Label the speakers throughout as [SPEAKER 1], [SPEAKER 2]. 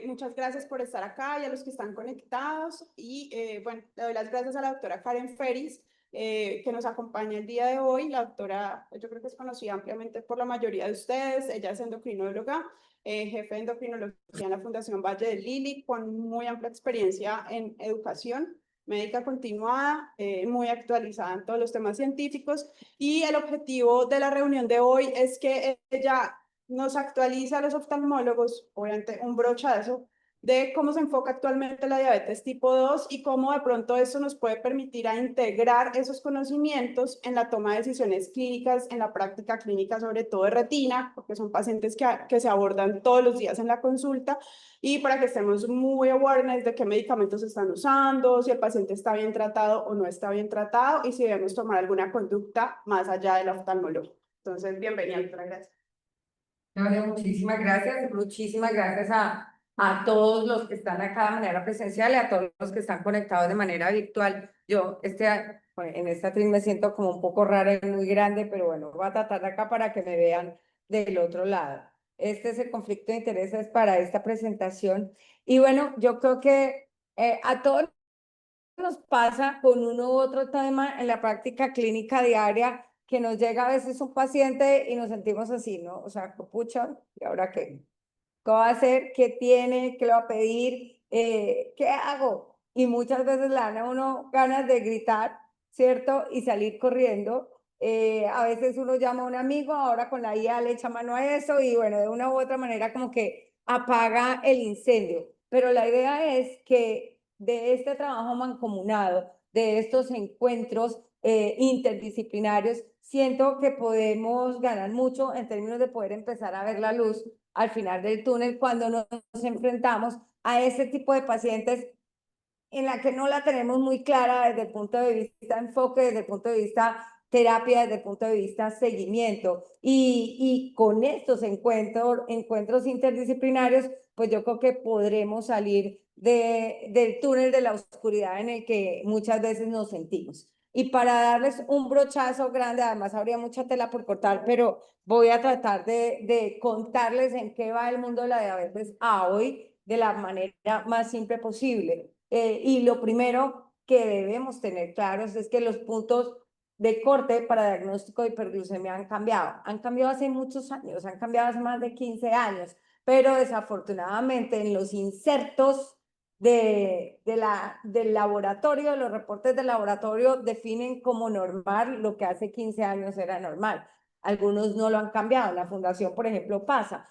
[SPEAKER 1] Muchas gracias por estar acá y a los que están conectados. Y bueno, le doy las gracias a la doctora Karen Ferris, que nos acompaña el día de hoy. La doctora, yo creo que es conocida ampliamente por la mayoría de ustedes. Ella es endocrinóloga, jefe de endocrinología en la Fundación Valle del Lili, con muy amplia experiencia en educación médica continuada, muy actualizada en todos los temas científicos. Y el objetivo de la reunión de hoy es que ella nos actualiza a los oftalmólogos, obviamente un brochazo, de cómo se enfoca actualmente la diabetes tipo 2 y cómo de pronto eso nos puede permitir a integrar esos conocimientos en la toma de decisiones clínicas, en la práctica clínica, sobre todo de retina, porque son pacientes que se abordan todos los días en la consulta, y para que estemos muy awareness de qué medicamentos se están usando, si el paciente está bien tratado o no está bien tratado, y si debemos tomar alguna conducta más allá del oftalmólogo. Entonces, bienvenida, doctora, gracias.
[SPEAKER 2] Claudia, muchísimas gracias a todos los que están acá de manera presencial y a todos los que están conectados de manera virtual. Yo en esta actriz me siento como un poco rara y muy grande, pero bueno, voy a tratar de acá para que me vean del otro lado. Este es el conflicto de intereses para esta presentación. Y bueno, yo creo que a todos nos pasa con uno u otro tema en la práctica clínica diaria que nos llega a veces un paciente y nos sentimos así, ¿no? O sea, pucha, ¿y ahora qué? ¿Qué va a hacer? ¿Qué tiene? ¿Qué le va a pedir? ¿Qué hago? Y muchas veces le dan a uno ganas de gritar, ¿cierto? Y salir corriendo. A veces uno llama a un amigo, ahora con la IA le echa mano a eso y bueno, de una u otra manera como que apaga el incendio. Pero la idea es que de este trabajo mancomunado, de estos encuentros interdisciplinarios, siento que podemos ganar mucho en términos de poder empezar a ver la luz al final del túnel cuando nos enfrentamos a ese tipo de pacientes en la que no la tenemos muy clara desde el punto de vista enfoque, desde el punto de vista terapia, desde el punto de vista seguimiento. Y con estos encuentros interdisciplinarios, pues yo creo que podremos salir del túnel de la oscuridad en el que muchas veces nos sentimos. Y para darles un brochazo grande, además habría mucha tela por cortar, pero voy a tratar de contarles en qué va el mundo de la diabetes a hoy de la manera más simple posible. Y lo primero que debemos tener claros es que los puntos de corte para diagnóstico de hiperglucemia han cambiado. Han cambiado hace muchos años, han cambiado hace más de 15 años, pero desafortunadamente en los insertos del laboratorio, los reportes del laboratorio definen como normal lo que hace 15 años era normal. Algunos no lo han cambiado, la fundación, por ejemplo, pasa.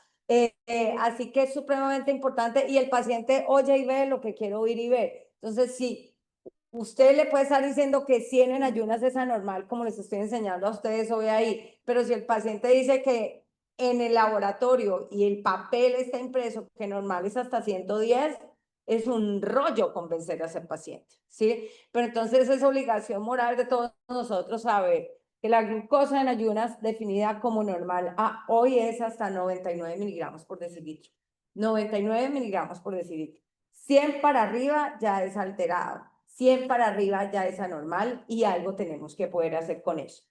[SPEAKER 2] Así que es supremamente importante y el paciente oye y ve lo que quiere oír y ver. Entonces, si usted le puede estar diciendo que 100 en ayunas es anormal, como les estoy enseñando a ustedes hoy ahí, pero si el paciente dice que en el laboratorio y el papel está impreso que normal es hasta 110, es un rollo convencer a ese paciente, ¿sí? Pero entonces es obligación moral de todos nosotros saber que la glucosa en ayunas definida como normal hoy es hasta 99 miligramos por decilitro. 99 miligramos por decilitro. 100 para arriba ya es alterado. 100 para arriba ya es anormal y algo tenemos que poder hacer con eso.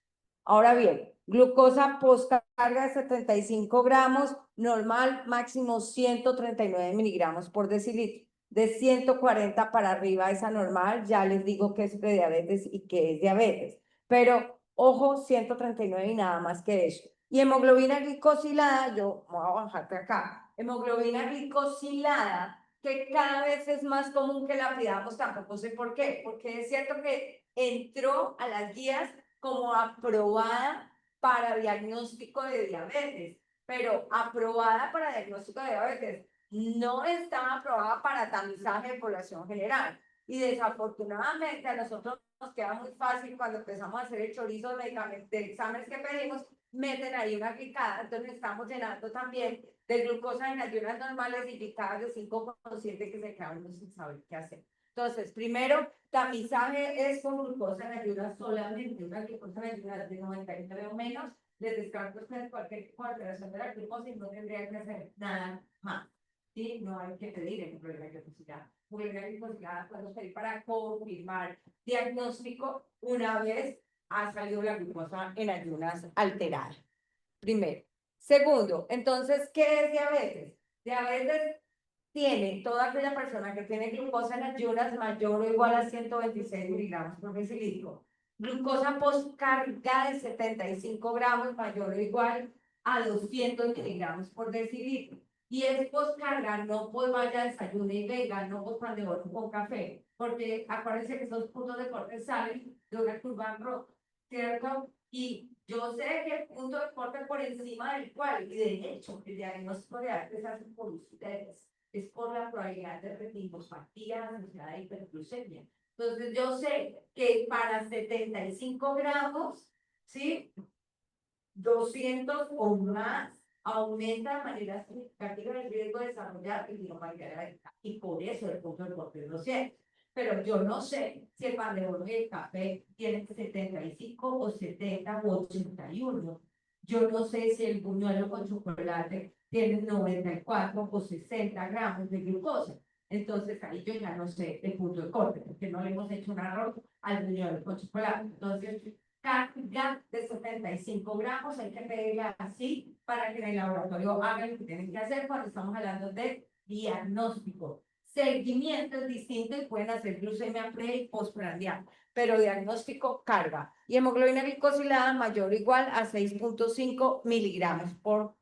[SPEAKER 2] Ahora bien, glucosa postcarga de 75 gramos, normal, máximo 139 miligramos por decilitro. De 140 para arriba es anormal, ya les digo que es prediabetes y que es diabetes. Pero ojo, 139 y nada más que eso. Y hemoglobina glicosilada, yo voy a bajarte acá. Hemoglobina glicosilada, que cada vez es más común que la pidamos, tampoco sé por qué, porque es cierto que entró a las guías como aprobada para diagnóstico de diabetes, pero aprobada para diagnóstico de diabetes, no está aprobada para tamizaje de población general. Y desafortunadamente a nosotros nos queda muy fácil cuando empezamos a hacer el chorizo de medicamentos, de exámenes que pedimos, meten ahí una picada, entonces estamos llenando también de glucosa en ayunas normales y picadas de 5% que se quedan sin saber qué hacer. Entonces, primero, tamizaje es con glucosa en ayunas solamente, una glucosa en ayunas de 99 o menos, les descarto ustedes cualquier tipo de alteración de la glucosa y no tendrían que hacer nada más. ¿Sí? No hay que pedir el problema de glucosidad. Problema de glucosidad podemos pedir para confirmar diagnóstico una vez ha salido la glucosa en ayunas alterada. Primero. Segundo, entonces, ¿qué es diabetes? Diabetes tiene toda aquella persona que tiene glucosa en ayunas mayor o igual a 126 miligramos por decilitro, glucosa postcarga de 75 gramos mayor o igual a 200 miligramos por decilitro. Y es postcarga, no pues vaya desayuno y venga, no pues pan de oro con café, porque acuérdense que esos puntos de corte salen de una curva roja, ¿cierto? Y yo sé que el punto de corte por encima del cual, y de hecho, el diagnóstico de arte se hace por ustedes, es por la probabilidad de retinopatía asociada a hiperglucemia. Entonces, yo sé que para 75 gramos, ¿sí? 200 o más aumenta de manera significativa el riesgo de desarrollar idiopatía diabética. Y por eso el punto de corte es 200. Pero yo no sé si el pan de oro y el café tienen 75 o 70 o 81. Yo no sé si el buñuelo con chocolate tiene 94 o 60 gramos de glucosa. Entonces ahí yo ya no sé el punto de corte, porque no le hemos hecho un arroz al buñuelo con chocolate. Entonces, carga de 75 gramos, hay que pedirla así para que en el laboratorio hagan lo que tienen que hacer cuando estamos hablando de diagnóstico. Seguimiento es distinto y pueden hacer glucemia pre y postprandial, pero diagnóstico carga. Y hemoglobina glicosilada mayor o igual a 6.5 miligramos por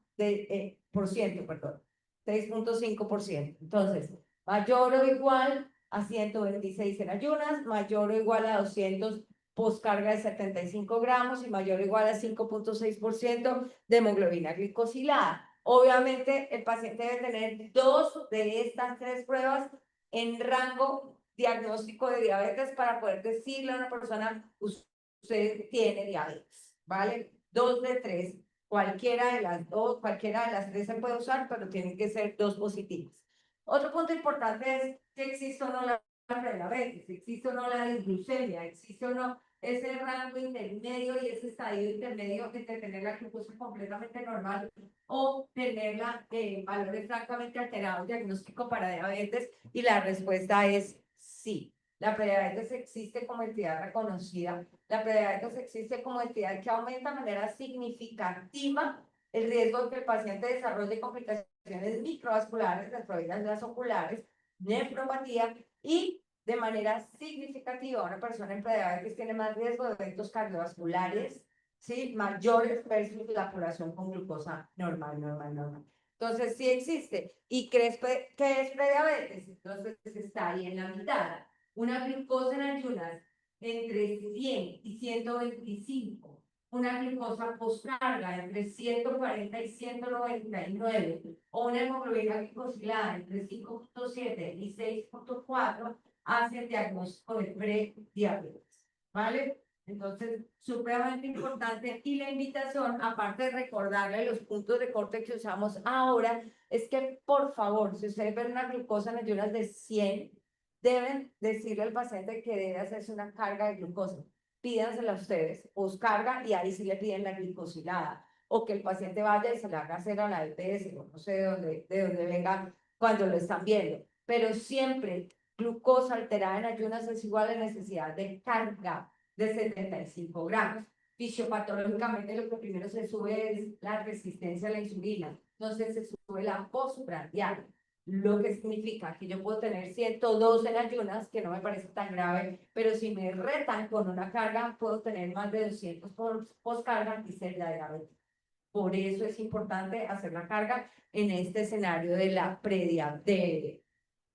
[SPEAKER 2] ciento, perdón, 6.5%. Entonces, mayor o igual a 126 en ayunas, mayor o igual a 200 postcarga de 75 gramos y mayor o igual a 5.6% de hemoglobina glicosilada. Obviamente, el paciente debe tener 2 de estas 3 pruebas en rango diagnóstico de diabetes para poder decirle a una persona, usted tiene diabetes, ¿vale? 2 de 3, cualquiera de las 2, cualquiera de las 3 se puede usar, pero tienen que ser 2 positivas. Otro punto importante es si existe o no la prediabetes, existe o no la disglucemia, existe o no ese rango intermedio y ese estadio intermedio entre tener la glucosa completamente normal o tenerla en valores francamente alterados, diagnóstico para diabetes, y la respuesta es sí. La prediabetes existe como entidad reconocida. La prediabetes existe como entidad que aumenta de manera significativa el riesgo de que el paciente desarrolle complicaciones microvasculares, dentro de las oculares, nefropatía y de manera significativa. Una persona en prediabetes tiene más riesgo de eventos cardiovasculares, ¿sí? Mayores versus la población con glucosa normal. Entonces, sí existe. ¿Y qué es prediabetes? Entonces, está ahí en la mitad. Una glucosa en ayunas entre 100 y 125. Una glucosa postcarga entre 140 y 199. O una hemoglobina glicosilada entre 5.7 y 6.4 hace el diagnóstico de prediabetes, ¿vale? Entonces, supremamente importante. Y la invitación, aparte de recordarle los puntos de corte que usamos ahora, es que, por favor, si ustedes ven una glucosa en ayunas de 100, deben decirle al paciente que debe hacerse una carga de glucosa. Pídansela a ustedes, carga, y ahí sí le piden la glicosilada. O que el paciente vaya y se la haga hacer a la EPS, o no sé de dónde venga cuando lo están viendo. Pero siempre glucosa alterada en ayunas es igual a necesidad de carga de 75 gramos. Fisiopatológicamente lo que primero se sube es la resistencia a la insulina, entonces se sube la postprandial, lo que significa que yo puedo tener 102 en ayunas, que no me parece tan grave, pero si me retan con una carga, puedo tener más de 200 por postcarga y ser diabética. Por eso es importante hacer la carga en este escenario de la de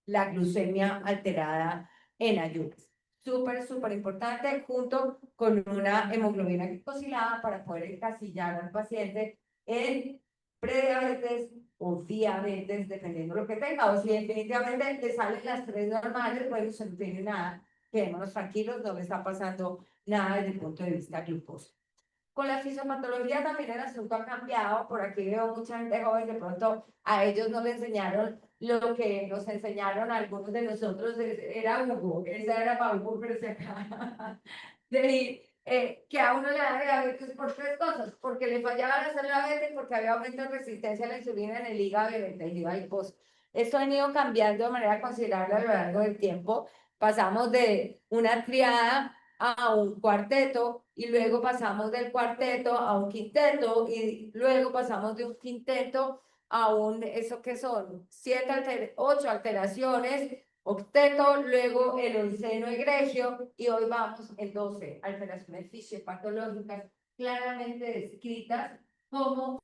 [SPEAKER 2] la glucemia alterada en ayunas. Súper importante, junto con una hemoglobina glicosilada para poder encasillar al paciente en prediabetes o diabetes, dependiendo de lo que tenga. O si definitivamente le salen las 3 normales, bueno, se no tiene nada, quedémonos tranquilos, no le está pasando nada desde el punto de vista glucosa. Con la fisiopatología también el asunto ha cambiado. Por aquí veo mucha gente joven, de pronto a ellos no le enseñaron lo que nos enseñaron a algunos de nosotros, era Hugo, esa era para Hugo, pero se acaba de que a uno le da diabetes por 3 cosas, porque le fallaba la célula beta y porque había aumento de resistencia a la insulina en el hígado y el tejido adiposo. Esto ha ido cambiando de manera considerable a lo largo del tiempo. Pasamos de una triada a un cuarteto y luego pasamos del cuarteto a un quinteto y luego pasamos de un quinteto eso que son 8 alteraciones, octeto, luego el onceno egregio, y hoy vamos en 12 alteraciones fisiopatológicas claramente descritas como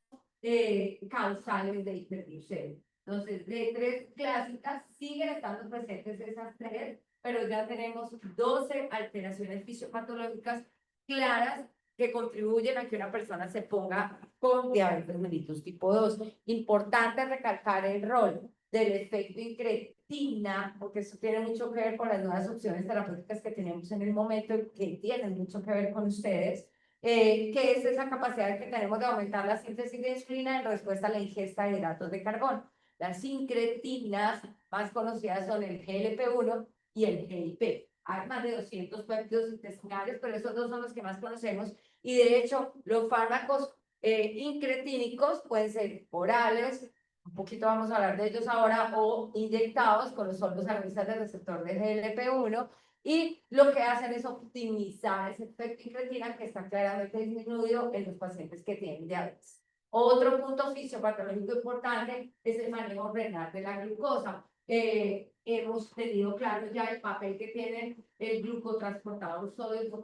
[SPEAKER 2] causales de hiperglucemia. Entonces, de 3 clásicas siguen estando presentes esas 3, pero ya tenemos 12 alteraciones fisiopatológicas claras que contribuyen a que una persona se ponga con diabetes mellitus tipo 2. Importante recalcar el rol del efecto incretina, porque eso tiene mucho que ver con las nuevas opciones terapéuticas que tenemos en el momento y que tienen mucho que ver con ustedes, que es esa capacidad que tenemos de aumentar la síntesis de insulina en respuesta a la ingesta de hidratos de carbono. Las incretinas más conocidas son el GLP-1 y el GIP. Hay más de 200 péptidos intestinales, pero esos dos son los que más conocemos. Y de hecho, los fármacos incretínicos pueden ser orales, un poquito vamos a hablar de ellos ahora, o inyectados con los solos agonistas del receptor de GLP-1, y lo que hacen es optimizar ese efecto incretina que está claramente disminuido en los pacientes que tienen diabetes. Otro punto fisiopatológico importante es el manejo renal de la glucosa. Hemos tenido claro ya el papel que tiene el glucotransportador sodio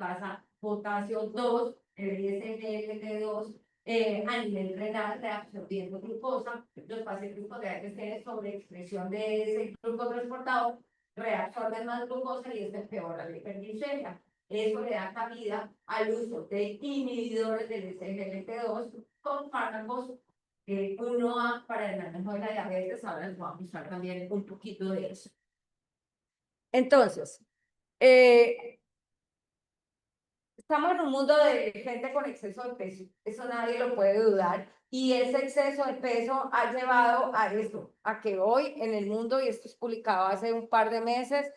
[SPEAKER 2] potasio 2, el SGLT2, a nivel renal, reabsorbiendo glucosa. Los pacientes con diabetes tienen sobreexpresión de ese glucotransportador, reabsorben más glucosa y esto empeora la hiperglicemia. Eso le da cabida al uso de inhibidores del SGLT2 con fármacos 1A para el manejo de la diabetes. Ahora les voy a mostrar también un poquito de eso. Entonces, estamos en un mundo de gente con exceso de peso, eso nadie lo puede dudar, y ese exceso de peso ha llevado a esto, a que hoy en el mundo, y esto es publicado hace un par de meses,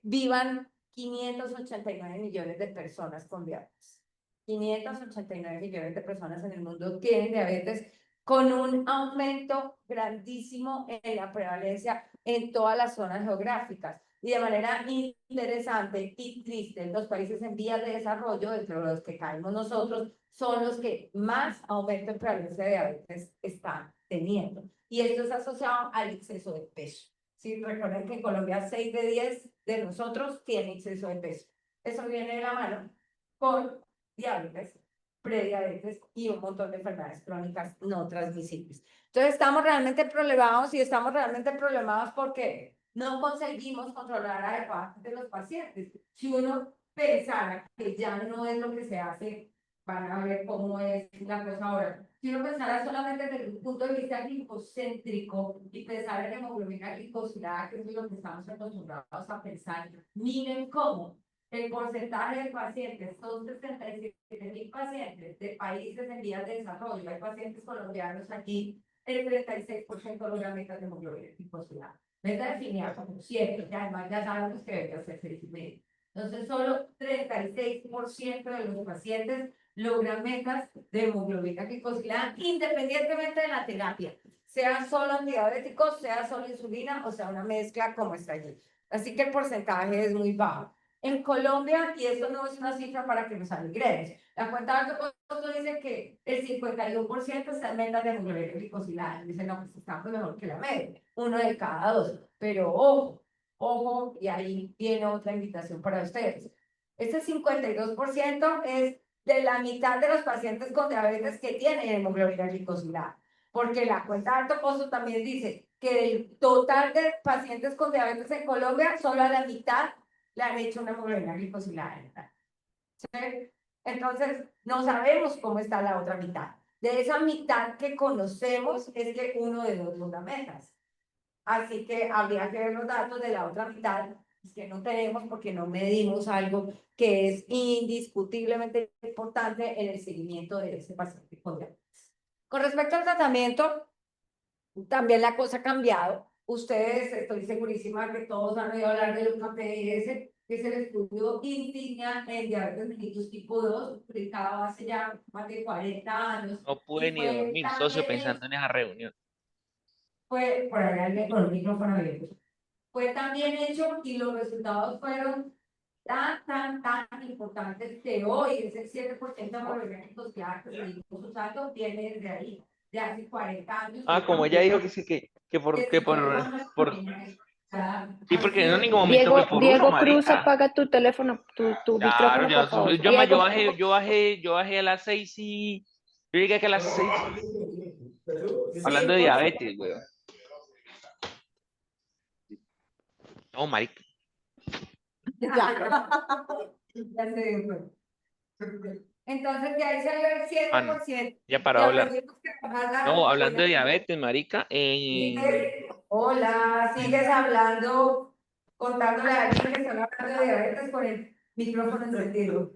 [SPEAKER 2] vivan 589 millones de personas con diabetes. 589 millones de personas en el mundo tienen diabetes, con un aumento grandísimo en la prevalencia en todas las zonas geográficas. Y de manera interesante y triste, los países en vías de desarrollo, entre los que caemos nosotros, son los que más aumento en prevalencia de diabetes están teniendo. Y esto es asociado al exceso de peso. Sí, recuerden que en Colombia 6 de 10 de nosotros tiene exceso de peso. Eso viene de la mano con diabetes, prediabetes y un montón de enfermedades crónicas no transmisibles. Entonces estamos realmente problemados, y estamos realmente problemados porque no conseguimos controlar adecuadamente los pacientes. Si uno pensara que ya no es lo que se hace, van a ver cómo es la cosa ahora. Si uno pensara solamente desde un punto de vista glicocéntrico y pensar en hemoglobina glicosilada, que es lo que estamos acostumbrados a pensar, miren cómo el porcentaje de pacientes, son 67.000 pacientes de países en vías de desarrollo, hay pacientes colombianos aquí, el 36% logra metas de hemoglobina glicosilada. Meta definida como 7, y además ya sabemos que debe ser 6,5. Entonces, solo 36% de los pacientes logran metas de hemoglobina glicosilada, independientemente de la terapia, sea solo antidiabéticos, sea solo insulina o sea una mezcla como está allí. Así que el porcentaje es muy bajo. En Colombia, y esto no es una cifra para que nos alegremos, la cuenta de costo dice que el 51% está en metas de hemoglobina glicosilada. Dice, no, pues está mejor que la media, 1 de cada 2. Pero ojo, y ahí viene otra invitación para ustedes. Este 52% es de la mitad de los pacientes con diabetes que tienen hemoglobina glicosilada, porque la cuenta de alto costo también dice que del total de pacientes con diabetes en Colombia, solo a la mitad le han hecho una hemoglobina glicosilada. ¿Sí? Entonces, no sabemos cómo está la otra mitad. De esa mitad que conocemos es que uno de dos logra metas. Así que habría que ver los datos de la otra mitad, que no tenemos porque no medimos algo que es indiscutiblemente importante en el seguimiento de ese paciente con diabetes. Con respecto al tratamiento, también la cosa ha cambiado. Ustedes, estoy segurísima que todos han oído hablar del UKPS, que es el estudio insignia en diabetes mellitus tipo 2, publicado hace ya más de 40 años.
[SPEAKER 3] No pude
[SPEAKER 2] Y
[SPEAKER 3] ni dormir, socio, pensando en esa reunión.
[SPEAKER 2] fue por allá alguien con el micrófono abierto. Fue tan bien hecho y los resultados fueron tan importantes que hoy ese 7% de los orgánicos que seguimos usando viene desde ahí. de hace 40 años.
[SPEAKER 3] Ah, como ella dijo que sí, que por... Sí, porque no en ningún momento
[SPEAKER 4] Diego,
[SPEAKER 3] fue por uno,
[SPEAKER 4] Diego Cruz,
[SPEAKER 3] marica.
[SPEAKER 4] apaga tu teléfono, tu
[SPEAKER 3] Claro,
[SPEAKER 4] micrófono, por favor.
[SPEAKER 3] yo bajé a las 6 y... Yo llegué aquí a las 6 hablando de diabetes, güey. No, marica.
[SPEAKER 2] Ya se dio cuenta. Entonces, de ahí salió el 7%.
[SPEAKER 3] Ya
[SPEAKER 2] Y
[SPEAKER 3] para hablar.
[SPEAKER 2] aprendimos que bajar la
[SPEAKER 3] No, hablando de
[SPEAKER 2] glucosa.
[SPEAKER 3] diabetes, marica.
[SPEAKER 2] Hola, sigues hablando, contándole a alguien que está hablando de diabetes con el micrófono encendido.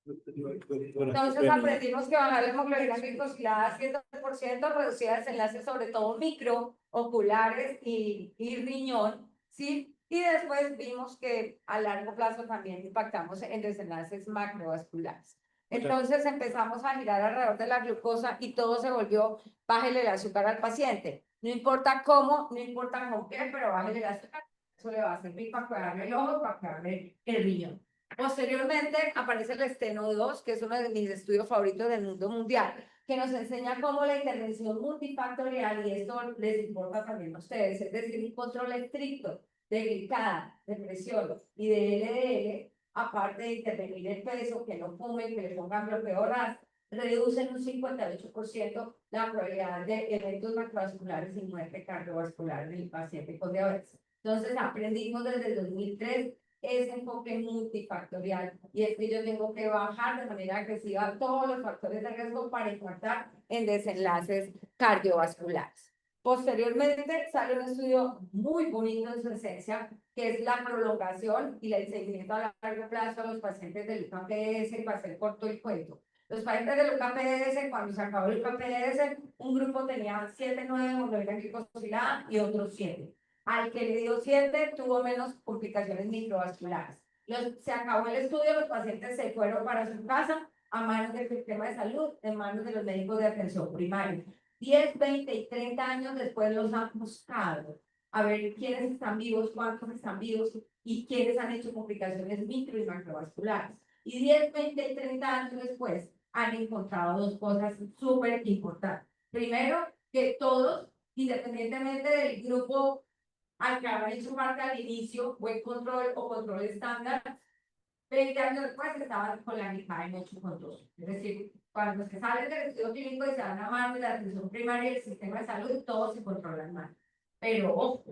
[SPEAKER 2] Entonces aprendimos que bajar la hemoglobina glicosilada 7%, reducía desenlaces sobre todo microoculares y riñón, ¿sí? Y después vimos que a largo plazo también impactamos en desenlaces macrovasculares. Entonces empezamos a girar alrededor de la glucosa y todo se volvió, bájele el azúcar al paciente. No importa cómo, no importa con qué, pero bájele el azúcar. Eso le va a servir para cuidarle el ojo, para cuidarle el riñón. Posteriormente aparece el Steno 2, que es uno de mis estudios favoritos del mundo mundial, que nos enseña cómo la intervención multifactorial, y esto les importa también a ustedes, es decir, un control estricto de glicada, de presión y de LDL, aparte de intervenir el peso, que no fumen, que le pongan bloqueo RAS, reducen un 58% la probabilidad de eventos macrovasculares y muerte cardiovascular en el paciente con diabetes. Entonces aprendimos desde el 2003 ese enfoque multifactorial, y es que yo tengo que bajar de manera agresiva todos los factores de riesgo para impactar en desenlaces cardiovasculares. Posteriormente sale un estudio muy bonito en su esencia, que es la prolongación y el seguimiento a largo plazo a los pacientes del UKPS. Para hacer corto el cuento, los pacientes del UKPS, cuando se acabó el UKPS, un grupo tenía 7, 9 hemoglobina glicosilada y otros 7. Al que le dio 7 tuvo menos complicaciones microvasculares. Se acabó el estudio, los pacientes se fueron para su casa a manos del sistema de salud, en manos de los médicos de atención primaria. 10, 20 y 30 años después los han buscado a ver quiénes están vivos, cuántos están vivos y quiénes han hecho complicaciones micro y macrovasculares. Y 10, 20 y 30 años después han encontrado dos cosas súper importantes. Primero, que todos, independientemente del grupo al que habrá hecho parte al inicio, buen control o control estándar, 20 años después estaban con la mitad en 8,2. Es decir, cuando se salen del estudio clínico y se van a manos de la atención primaria y el sistema de salud, todos se controlan mal. Pero ojo,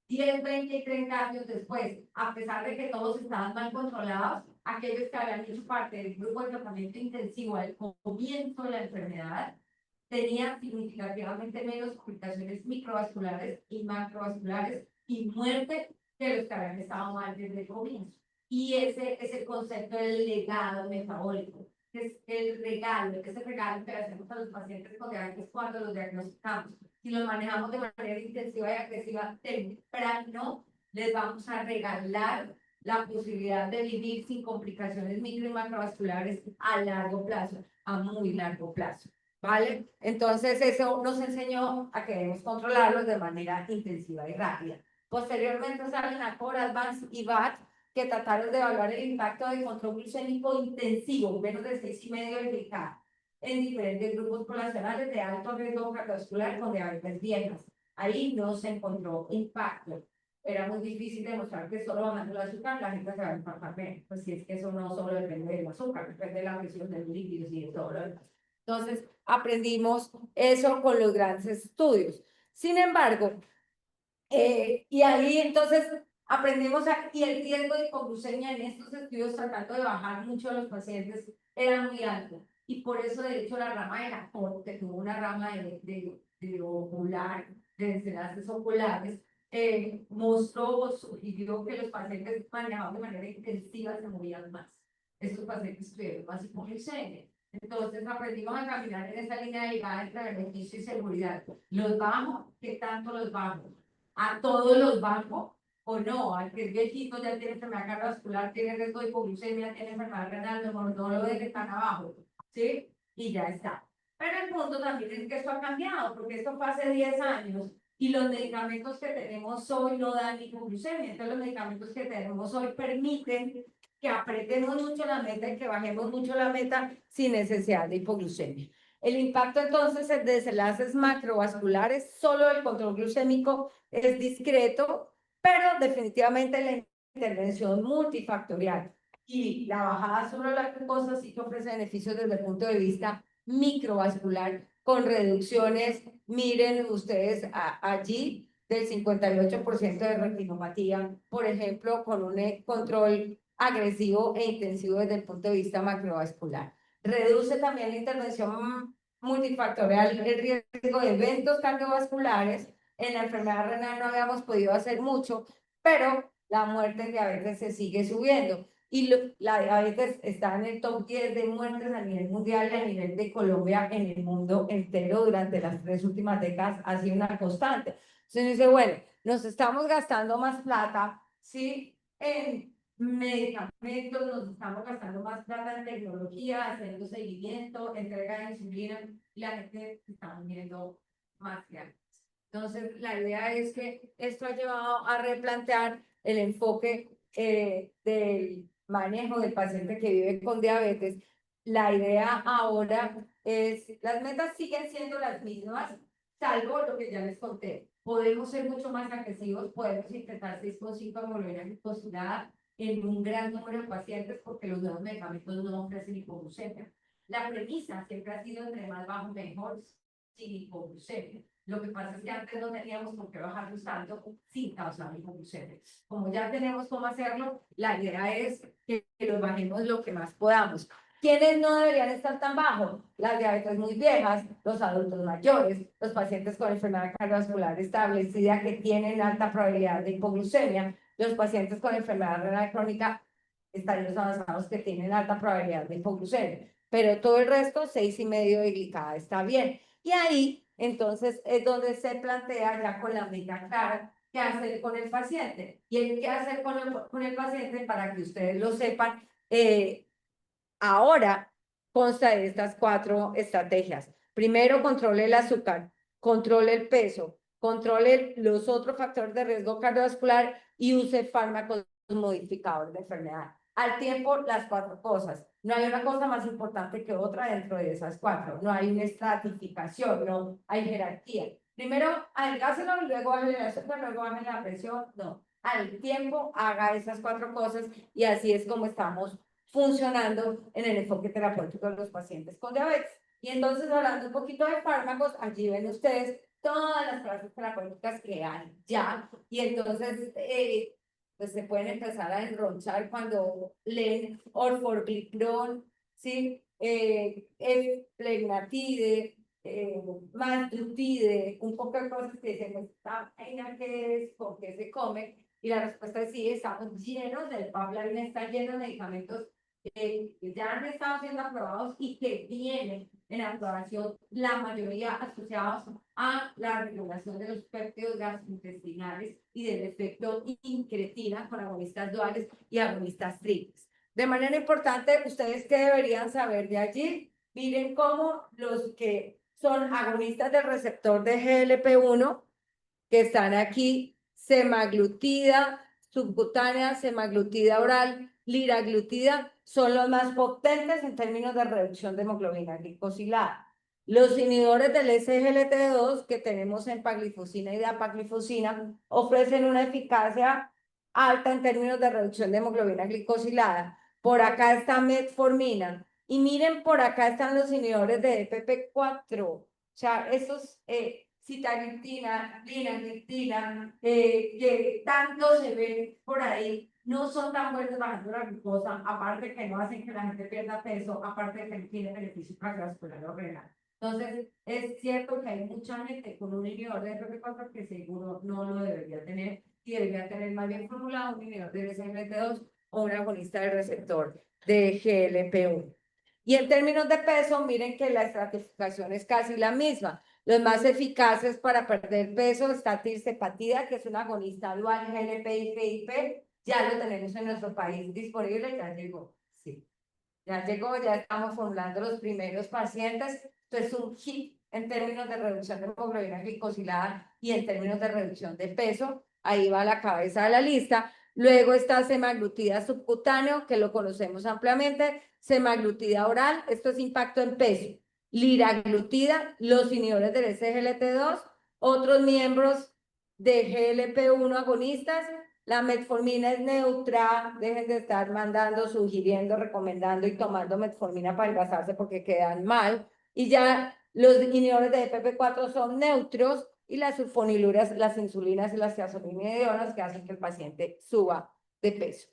[SPEAKER 2] 10, 20 y 30 años después, a pesar de que todos estaban mal controlados, aquellos que habían hecho parte del grupo de tratamiento intensivo al comienzo de la enfermedad, tenían significativamente menos complicaciones microvasculares y macrovasculares y muerte que los que habían estado mal desde el comienzo. Y ese es el concepto del legado metabólico, que es el regalo que le hacemos a los pacientes con diabetes cuando los diagnosticamos. Si los manejamos de manera intensiva y agresiva temprano, les vamos a regalar la posibilidad de vivir sin complicaciones micro y macrovasculares a largo plazo, a muy largo plazo. ¿Vale? Entonces eso nos enseñó a que debemos controlarlos de manera intensiva y rápida. Posteriormente salen ACOR, Advance y VAT, que trataron de evaluar el impacto de control glucémico intensivo, menos de 6,5 de glicada, en diferentes grupos poblacionales de alto riesgo cardiovascular con diabetes viejas. Ahí no se encontró impacto. Era muy difícil demostrar que solo bajando el azúcar la gente se va a infartar menos. Pues si es que eso no solo depende del azúcar, depende de la presión de los líquidos y de todo lo demás. Entonces, aprendimos eso con los grandes estudios. Sin embargo, y ahí entonces aprendimos y el riesgo de hipoglucemia en estos estudios, tratando de bajar mucho a los pacientes, era muy alto. Y por eso, de hecho, la rama de la COR, que tuvo una rama de ocular, de desenlaces oculares, mostró o sugirió que los pacientes manejados de manera intensiva se movían más. Estos pacientes tuvieron más hipoglucemia. Entonces aprendimos a caminar en esa línea delgada entre beneficio y seguridad. ¿Los bajo? ¿Qué tanto los bajo? ¿A todos los bajo o no? Al que es viejito, ya tiene enfermedad cardiovascular, tiene riesgo de hipoglucemia, tiene enfermedad renal, mejor no lo deje tan abajo, ¿sí? Y ya está. Pero el punto también es que esto ha cambiado, porque esto fue hace 10 años y los medicamentos que tenemos hoy no dan hipoglucemia. Entonces los medicamentos que tenemos hoy permiten que apretemos mucho la meta y que bajemos mucho la meta sin necesidad de hipoglucemia. El impacto entonces en desenlaces macrovasculares, solo el control glucémico es discreto, pero definitivamente la intervención multifactorial y la bajada sobre la glucosa sí que ofrece beneficios desde el punto de vista microvascular, con reducciones, miren ustedes allí, del 58% de retinopatía, por ejemplo, con un control agresivo e intensivo desde el punto de vista macrovascular. Reduce también la intervención multifactorial el riesgo de eventos cardiovasculares. En la enfermedad renal no habíamos podido hacer mucho, pero la muerte en diabetes se sigue subiendo. Y la diabetes está en el top 10 de muertes a nivel mundial y a nivel de Colombia en el mundo entero durante las 3 últimas décadas ha sido una constante. Entonces dice, bueno, nos estamos gastando más plata, ¿sí? En medicamentos, nos estamos gastando más plata en tecnología, haciendo seguimiento, entrega de insulina, y la gente está muriendo más grande. Entonces, la idea es que esto ha llevado a replantear el enfoque del manejo del paciente que vive con diabetes. La idea ahora es, las metas siguen siendo las mismas, salvo lo que ya les conté. Podemos ser mucho más agresivos, podemos intentar 6,5 hemoglobina glicosilada en un gran número de pacientes porque los nuevos medicamentos no ofrecen hipoglucemia. La premisa siempre ha sido entre más bajo mejor, sin hipoglucemia. Lo que pasa es que antes no teníamos por qué bajarlos tanto sin causar hipoglucemia. Como ya tenemos cómo hacerlo, la idea es que los bajemos lo que más podamos. ¿Quiénes no deberían estar tan bajos? Las diabetes muy viejas, los adultos mayores, los pacientes con enfermedad cardiovascular establecida que tienen alta probabilidad de hipoglucemia, los pacientes con enfermedad renal crónica, estadios avanzados que tienen alta probabilidad de hipoglucemia. Pero todo el resto, 6,5 de glicada, está bien. Y ahí, entonces, es donde se plantea ya con la meta clara qué hacer con el paciente. Y el qué hacer con el paciente, para que ustedes lo sepan, ahora consta de estas 4 estrategias. Primero, controle el azúcar, controle el peso, controle los otros factores de riesgo cardiovascular y use fármacos modificadores de enfermedad. Al tiempo, las 4 cosas. No hay una cosa más importante que otra dentro de esas 4. No hay una estratificación, no hay jerarquía. Primero, adelgácelo y luego bájale el azúcar, luego bájale la presión. No. Al tiempo, haga esas 4 cosas y así es como estamos funcionando en el enfoque terapéutico de los pacientes con diabetes. Y entonces, hablando un poquito de fármacos, allí ven ustedes todas las clases terapéuticas que hay ya. Y entonces, pues se pueden empezar a enronchar cuando leen orforglipron, ¿sí? Flegmatide, mantutide, un poco de cosas que dicen, pues, ¿esta vaina qué es? ¿Por qué se come? Y la respuesta es sí, estamos llenos, el pipeline está lleno de medicamentos que ya han estado siendo aprobados y que vienen en aprobación, la mayoría asociados a la regulación de los péptidos gastrointestinales y del efecto incretina con agonistas duales y agonistas triples. De manera importante, ustedes que deberían saber de allí, miren cómo los que son agonistas del receptor de GLP-1, que están aquí, semaglutida subcutánea, semaglutida oral, liraglutida, son los más potentes en términos de reducción de hemoglobina glicosilada. Los inhibidores del SGLT2 que tenemos en paglifosina y dapaglifosina ofrecen una eficacia alta en términos de reducción de hemoglobina glicosilada. Por acá está metformina. Y miren, por acá están los inhibidores de DPP4. O sea, esos sitagliptina, linagliptina, que tanto se ven por ahí, no son tan buenos bajando la glucosa, aparte que no hacen que la gente pierda peso, aparte de que no tiene beneficio cardiovascular o renal. Entonces, es cierto que hay mucha gente con un inhibidor de DPP4 que seguro no lo debería tener y debería tener más bien formulado un inhibidor de SGLT2 o un agonista del receptor de GLP-1. Y en términos de peso, miren que la estratificación es casi la misma. Los más eficaces para perder peso está tirzepatida, que es un agonista dual GLP-1/GIP. Ya lo tenemos en nuestro país disponible, ya llegó. Sí, ya llegó, ya estamos formulando los primeros pacientes. Esto es un hit en términos de reducción de hemoglobina glicosilada y en términos de reducción de peso. Ahí va la cabeza de la lista. Luego está semaglutida subcutáneo, que lo conocemos ampliamente. Semaglutida oral, esto es impacto en peso. liraglutida, los inhibidores del SGLT2, otros miembros de GLP-1 agonistas. La metformina es neutra, dejen de estar mandando, sugiriendo, recomendando y tomando metformina para engrasarse porque quedan mal. Y ya los inhibidores de DPP-4 son neutros y las sulfonilureas, las insulinas y las tiazolimidinas que hacen que el paciente suba de peso.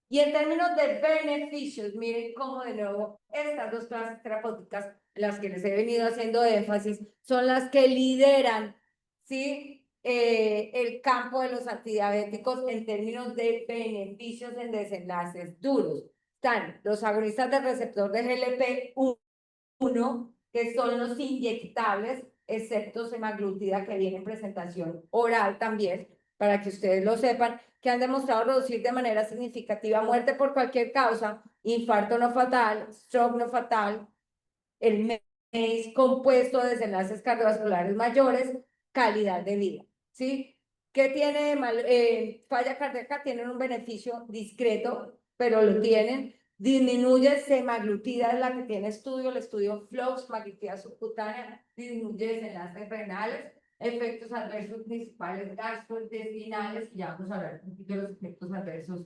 [SPEAKER 2] Y en términos de beneficios, miren cómo de nuevo estas dos clases terapéuticas, las que les he venido haciendo énfasis, son las que lideran, ¿sí? El campo de los antidiabéticos en términos de beneficios en desenlaces duros. Están los agonistas del receptor de GLP-1, que son los inyectables, excepto semaglutida, que viene en presentación oral también, para que ustedes lo sepan, que han demostrado reducir de manera significativa muerte por cualquier causa, infarto no fatal, stroke no fatal, el MACE compuesto de desenlaces cardiovasculares mayores, calidad de vida, ¿sí? ¿Qué tiene de mal? Falla cardíaca tienen un beneficio discreto, pero lo tienen. Disminuye semaglutida, es la que tiene estudio, el estudio FLOX, magnetía subcutánea, disminuye desenlaces renales, efectos adversos principales gastrointestinales, y ya vamos a hablar un poquito de los efectos adversos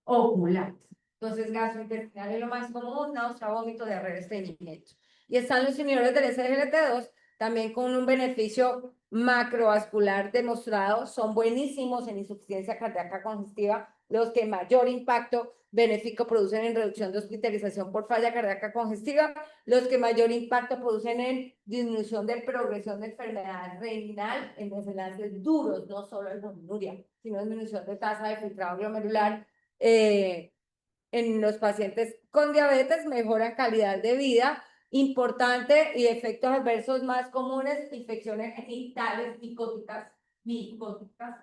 [SPEAKER 2] oculares. Entonces, gastrointestinal es lo más común, náusea, vómito, diarrea, estreñimiento. Y están los inhibidores del SGLT2, también con un beneficio macrovascular demostrado, son buenísimos en insuficiencia cardíaca congestiva, los que mayor impacto benéfico producen en reducción de hospitalización por falla cardíaca congestiva, los que mayor impacto producen en disminución de progresión de enfermedad renal en desenlaces duros, no solo en albuminuria, sino disminución de tasa de filtrado glomerular. En los pacientes con diabetes mejoran calidad de vida, importante, y efectos adversos más comunes, infecciones genitales micóticas,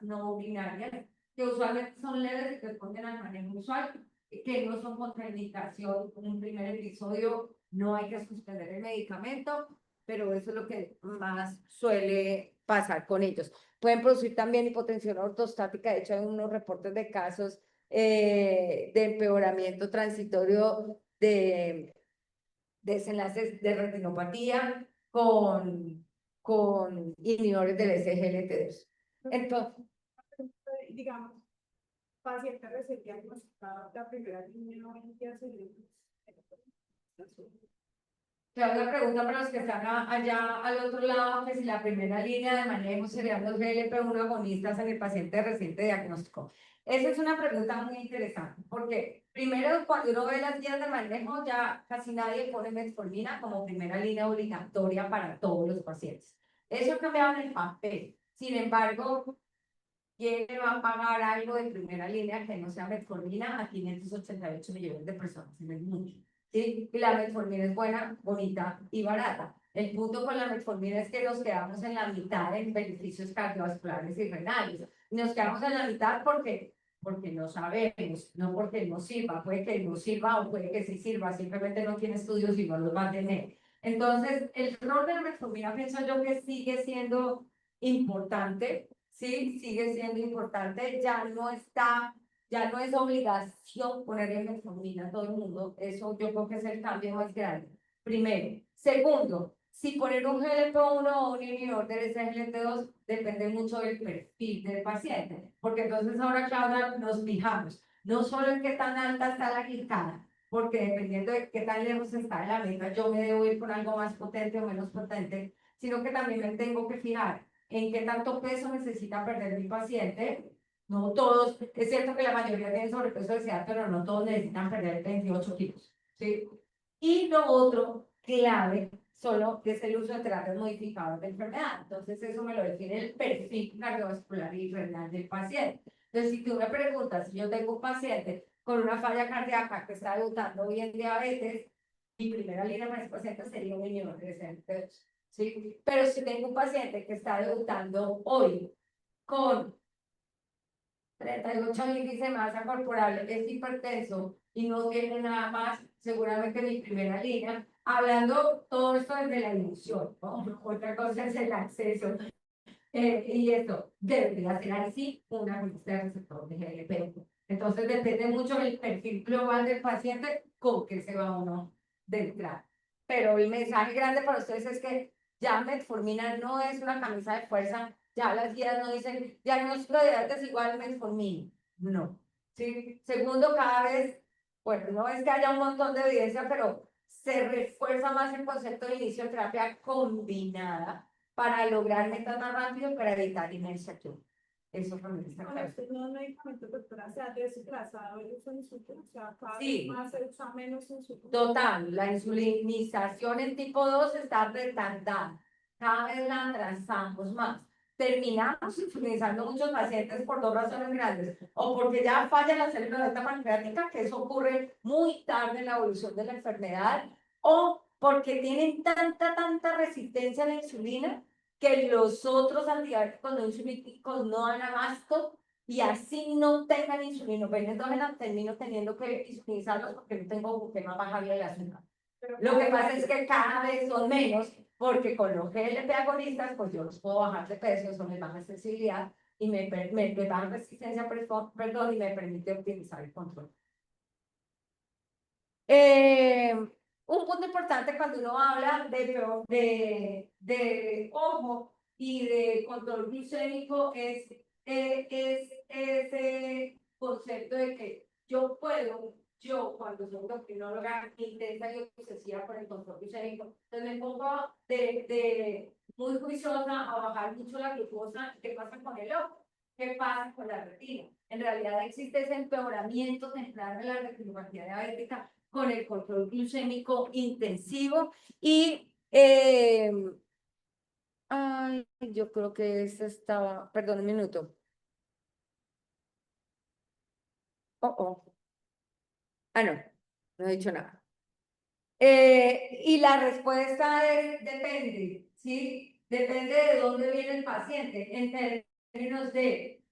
[SPEAKER 2] no urinarias, que usualmente son leves y que responden al manejo usual, que no son contraindicación en un primer episodio, no hay que suspender el medicamento, pero eso es lo que más suele pasar con ellos. Pueden producir también hipotensión ortostática, de hecho hay unos reportes de casos de empeoramiento transitorio de desenlaces de retinopatía con inhibidores del SGLT2. Entonces,
[SPEAKER 1] digamos, paciente recién diagnosticado, la primera línea no hay que hacer.
[SPEAKER 2] te hago una pregunta para los que están allá al otro lado, que si la primera línea de manejo serían los GLP-1 agonistas en el paciente reciente diagnóstico. Esa es una pregunta muy interesante, porque primero, cuando uno ve las guías de manejo, ya casi nadie pone metformina como primera línea obligatoria para todos los pacientes. Eso ha cambiado en el papel. Sin embargo, ¿quién le va a pagar algo de primera línea que no sea metformina a 588 millones de personas en el mundo? ¿Sí? Y la metformina es buena, bonita y barata. El punto con la metformina es que nos quedamos en la mitad en beneficios cardiovasculares y renales. Nos quedamos en la mitad porque no sabemos, no porque no sirva. Puede que no sirva o puede que sí sirva, simplemente no tiene estudios y no los va a tener. Entonces, el rol de la metformina pienso yo que sigue siendo importante, sí, sigue siendo importante, ya no es obligación ponerle metformina a todo el mundo. Eso yo creo que es el cambio más grande. Primero. Segundo, si poner un GLP-1 o un inhibidor del SGLT2 depende mucho del perfil del paciente. Porque entonces ahora, Claudia, nos fijamos no solo en qué tan alta está la glicada, porque dependiendo de qué tan lejos está de la meta, yo me debo ir con algo más potente o menos potente, sino que también me tengo que fijar en qué tanto peso necesita perder mi paciente. No todos, es cierto que la mayoría tienen sobrepeso deseado, pero no todos necesitan perder 28 kilos, ¿sí? Y lo otro clave solo es el uso de terapias modificadoras de enfermedad. Entonces eso me lo define el perfil cardiovascular y renal del paciente. Entonces si tú me preguntas, si yo tengo un paciente con una falla cardíaca que está debutando hoy en diabetes, mi primera línea para ese paciente sería un inhibidor de SGLT2, ¿sí? Pero si tengo un paciente que está debutando hoy con 38 índice de masa corporal, es hipertenso y no tiene nada más, seguramente mi primera línea, hablando todo esto desde la ilusión, ¿no? Otra cosa es el acceso, y esto debería ser así una agonista de receptor de GLP. Entonces depende mucho del perfil global del paciente con que se va uno de entrada. pero el mensaje grande para ustedes es que ya metformina no es una camisa de fuerza, ya las guías no dicen diagnóstico de diabetes igual metformina, no. ¿Sí? Segundo, cada vez, bueno, no es que haya un montón de evidencia, pero se refuerza más el concepto de inicio de terapia combinada para lograr metas más rápido para evitar iniciación. Eso también está
[SPEAKER 1] Con
[SPEAKER 2] claro.
[SPEAKER 1] estos nuevos medicamentos, doctora, se ha desplazado el uso de insulina, o sea, cada
[SPEAKER 2] Sí.
[SPEAKER 1] vez más se usa menos insulina.
[SPEAKER 2] Total, la insulinización en tipo 2 está retardada. Cada vez la atrasamos más. Terminamos insulinizando muchos pacientes por dos razones grandes. O porque ya falla la célula beta pancreática, que eso ocurre muy tarde en la evolución de la enfermedad, o porque tienen tanta resistencia a la insulina que los otros antibióticos no insulínicos no dan abasto y así no tengan insulina endógena, termino teniendo que insulinizarlos porque no tengo glucema baja vía de azúcar. Lo que pasa es que cada vez son menos, porque con los GLP agonistas, pues yo los puedo bajar de peso, eso me baja sensibilidad y me baja resistencia, perdón, y me permite optimizar el control. Un punto importante cuando uno habla de ojo y de control glucémico es ese concepto de que yo cuando soy endocrinóloga intensa y obsesiva por el control glucémico, entonces me pongo muy juiciosa a bajar mucho la glucosa. ¿Qué pasa con el ojo? ¿Qué pasa con la retina? En realidad existe ese empeoramiento temprano de la retinopatía diabética con el control glucémico intensivo y ay, yo creo que ese estaba, perdón un minuto. Ah, no, no he dicho nada. Y la respuesta es depende, ¿sí? Depende de dónde viene el paciente, en términos de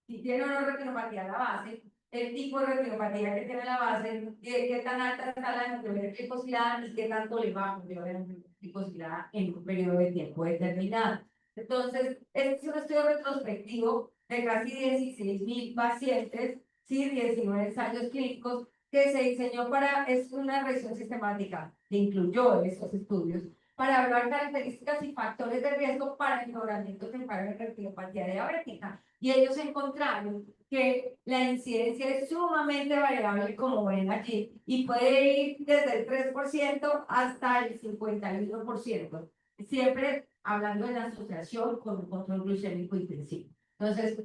[SPEAKER 2] si tiene una retinopatía a la base, el tipo de retinopatía que tiene a la base, qué tan alta está la hemoglobina glicosilada y qué tanto le va a hemoglobina glicosilada en un periodo de tiempo determinado. Entonces, este es un estudio retrospectivo de casi 16.000 pacientes, ¿sí? 19 ensayos clínicos, que se diseñó es una revisión sistemática que incluyó esos estudios para evaluar características y factores de riesgo para el mejoramiento temprano de retinopatía diabética. Y ellos encontraron que la incidencia es sumamente variable, como ven aquí, y puede ir desde el 3% hasta el 51%, siempre hablando en asociación con un control glucémico intensivo. Entonces,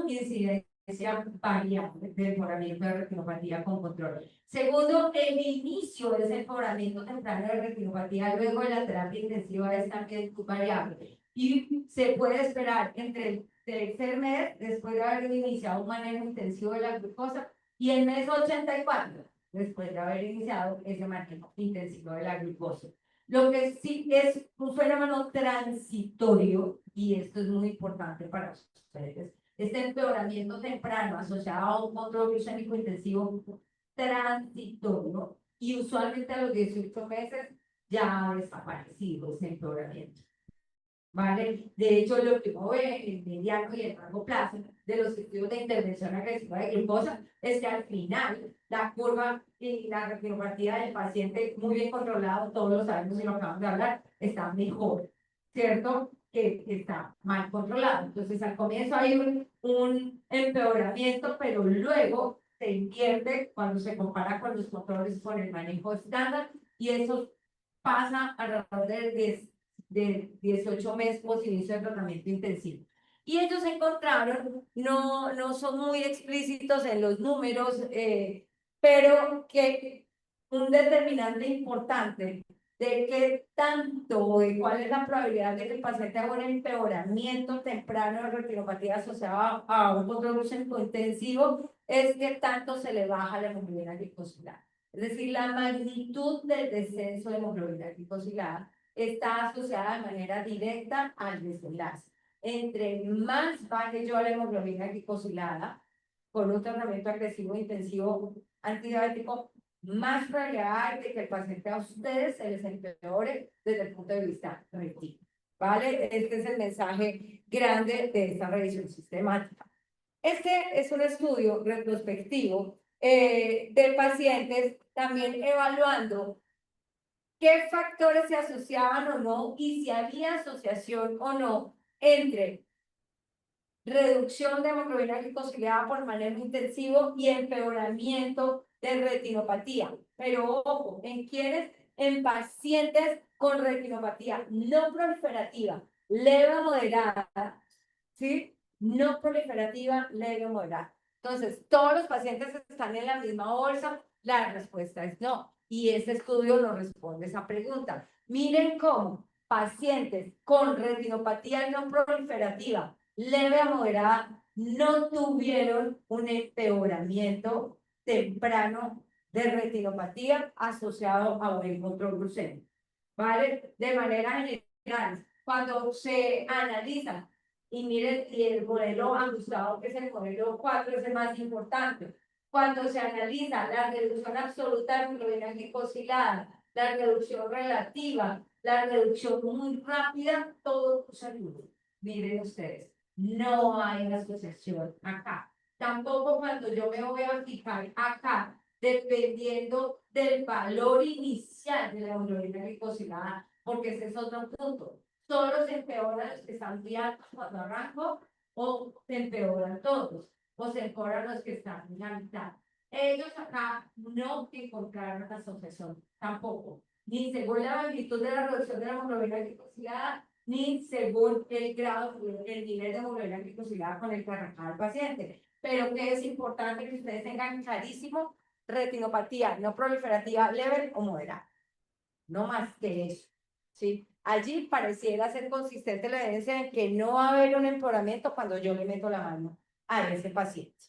[SPEAKER 2] incidencia variable de mejoramiento de retinopatía con control. Segundo, el inicio de ese mejoramiento temprano de retinopatía luego de la terapia intensiva es también variable. Y se puede esperar entre el tercer mes, después de haber iniciado un manejo intensivo de la glucosa, y el mes 84, después de haber iniciado ese manejo intensivo de la glucosa. Lo que sí es un fenómeno transitorio, y esto es muy importante para ustedes, este empeoramiento temprano asociado a un control glucémico intensivo transitorio, y usualmente a los 18 meses ya ha desaparecido ese empeoramiento. ¿Vale? De hecho, lo que uno ve en el mediano y el largo plazo de los estudios de intervención agresiva de glucosa es que al final la curva y la retinopatía del paciente muy bien controlado, todos lo sabemos y lo acabamos de hablar, está mejor, ¿cierto? Que está mal controlado. Entonces, al comienzo hay un empeoramiento, pero luego se invierte cuando se compara con los controles con el manejo estándar, y eso pasa alrededor de 18 meses post inicio de tratamiento intensivo. Y ellos encontraron, no son muy explícitos en los números, pero que un determinante importante de qué tanto, de cuál es la probabilidad de que el paciente haga un empeoramiento temprano de retinopatía asociado a un control glucémico intensivo, es que tanto se le baja la hemoglobina glicosilada. Es decir, la magnitud del descenso de hemoglobina glicosilada está asociada de manera directa al desenlace. Entre más baje yo la hemoglobina glicosilada con un tratamiento agresivo intensivo antidiabético, más probabilidad hay de que el paciente a ustedes se les empeore desde el punto de vista retino. ¿Vale? Este es el mensaje grande de esta revisión sistemática. Este es un estudio retrospectivo de pacientes también evaluando qué factores se asociaban o no y si había asociación o no entre reducción de hemoglobina glicosilada por manejo intensivo y empeoramiento de retinopatía. Pero ojo, ¿en quiénes? En pacientes con retinopatía no proliferativa, leve o moderada, ¿sí? No proliferativa, leve o moderada. Entonces, ¿todos los pacientes están en la misma bolsa? La respuesta es no. Y este estudio nos responde esa pregunta. Miren cómo pacientes con retinopatía no proliferativa, leve a moderada, no tuvieron un empeoramiento temprano de retinopatía asociado a un hipotroglucemia. ¿Vale? De manera general, cuando se analiza, y miren, y el modelo ajustado, que es el modelo 4, es el más importante. Cuando se analiza la reducción absoluta de hemoglobina glicosilada, la reducción relativa, la reducción muy rápida, todo salud. Miren ustedes, no hay asociación acá. Tampoco cuando yo me voy a fijar acá, dependiendo del valor inicial de la hemoglobina glicosilada, porque ese es otro punto. Solo se empeoran los que están muy altos cuando arranco, o se empeoran todos, o se empeoran los que están en la mitad. Ellos acá no encontraron la asociación tampoco, ni según la magnitud de la reducción de la hemoglobina glicosilada, ni según el grado, el nivel de hemoglobina glicosilada con el que arrancaba el paciente. Pero que es importante que ustedes tengan clarísimo: retinopatía no proliferativa leve o moderada. No más que eso, ¿sí? Allí pareciera ser consistente la evidencia de que no va a haber un empeoramiento cuando yo le meto la mano a ese paciente.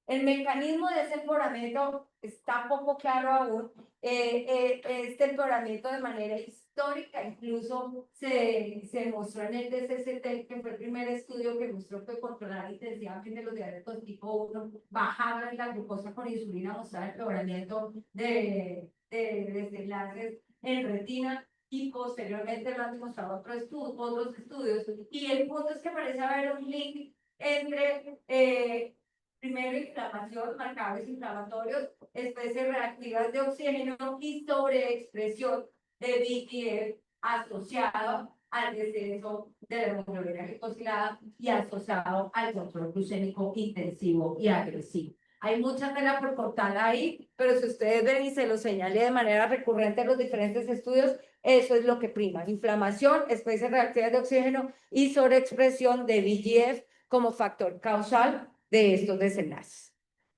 [SPEAKER 2] El mecanismo de ese empeoramiento está poco claro aún. Este empeoramiento de manera histórica incluso se mostró en el DCCT, que fue el primer estudio que mostró que controlar intensivamente los diabéticos tipo 1, bajar la glucosa con insulina, mostrar empeoramiento de desenlaces en retina, y posteriormente lo han demostrado otros estudios. Y el punto es que parece haber un link entre primero, inflamación, marcadores inflamatorios, especies reactivas de oxígeno y sobreexpresión de BGF asociado al descenso de la hemoglobina glicosilada y asociado al control glucémico intensivo y agresivo. Hay mucha tela por cortar ahí, pero si ustedes ven y se lo señale de manera recurrente en los diferentes estudios, eso es lo que prima: inflamación, especies reactivas de oxígeno y sobreexpresión de BGF como factor causal de estos desenlaces.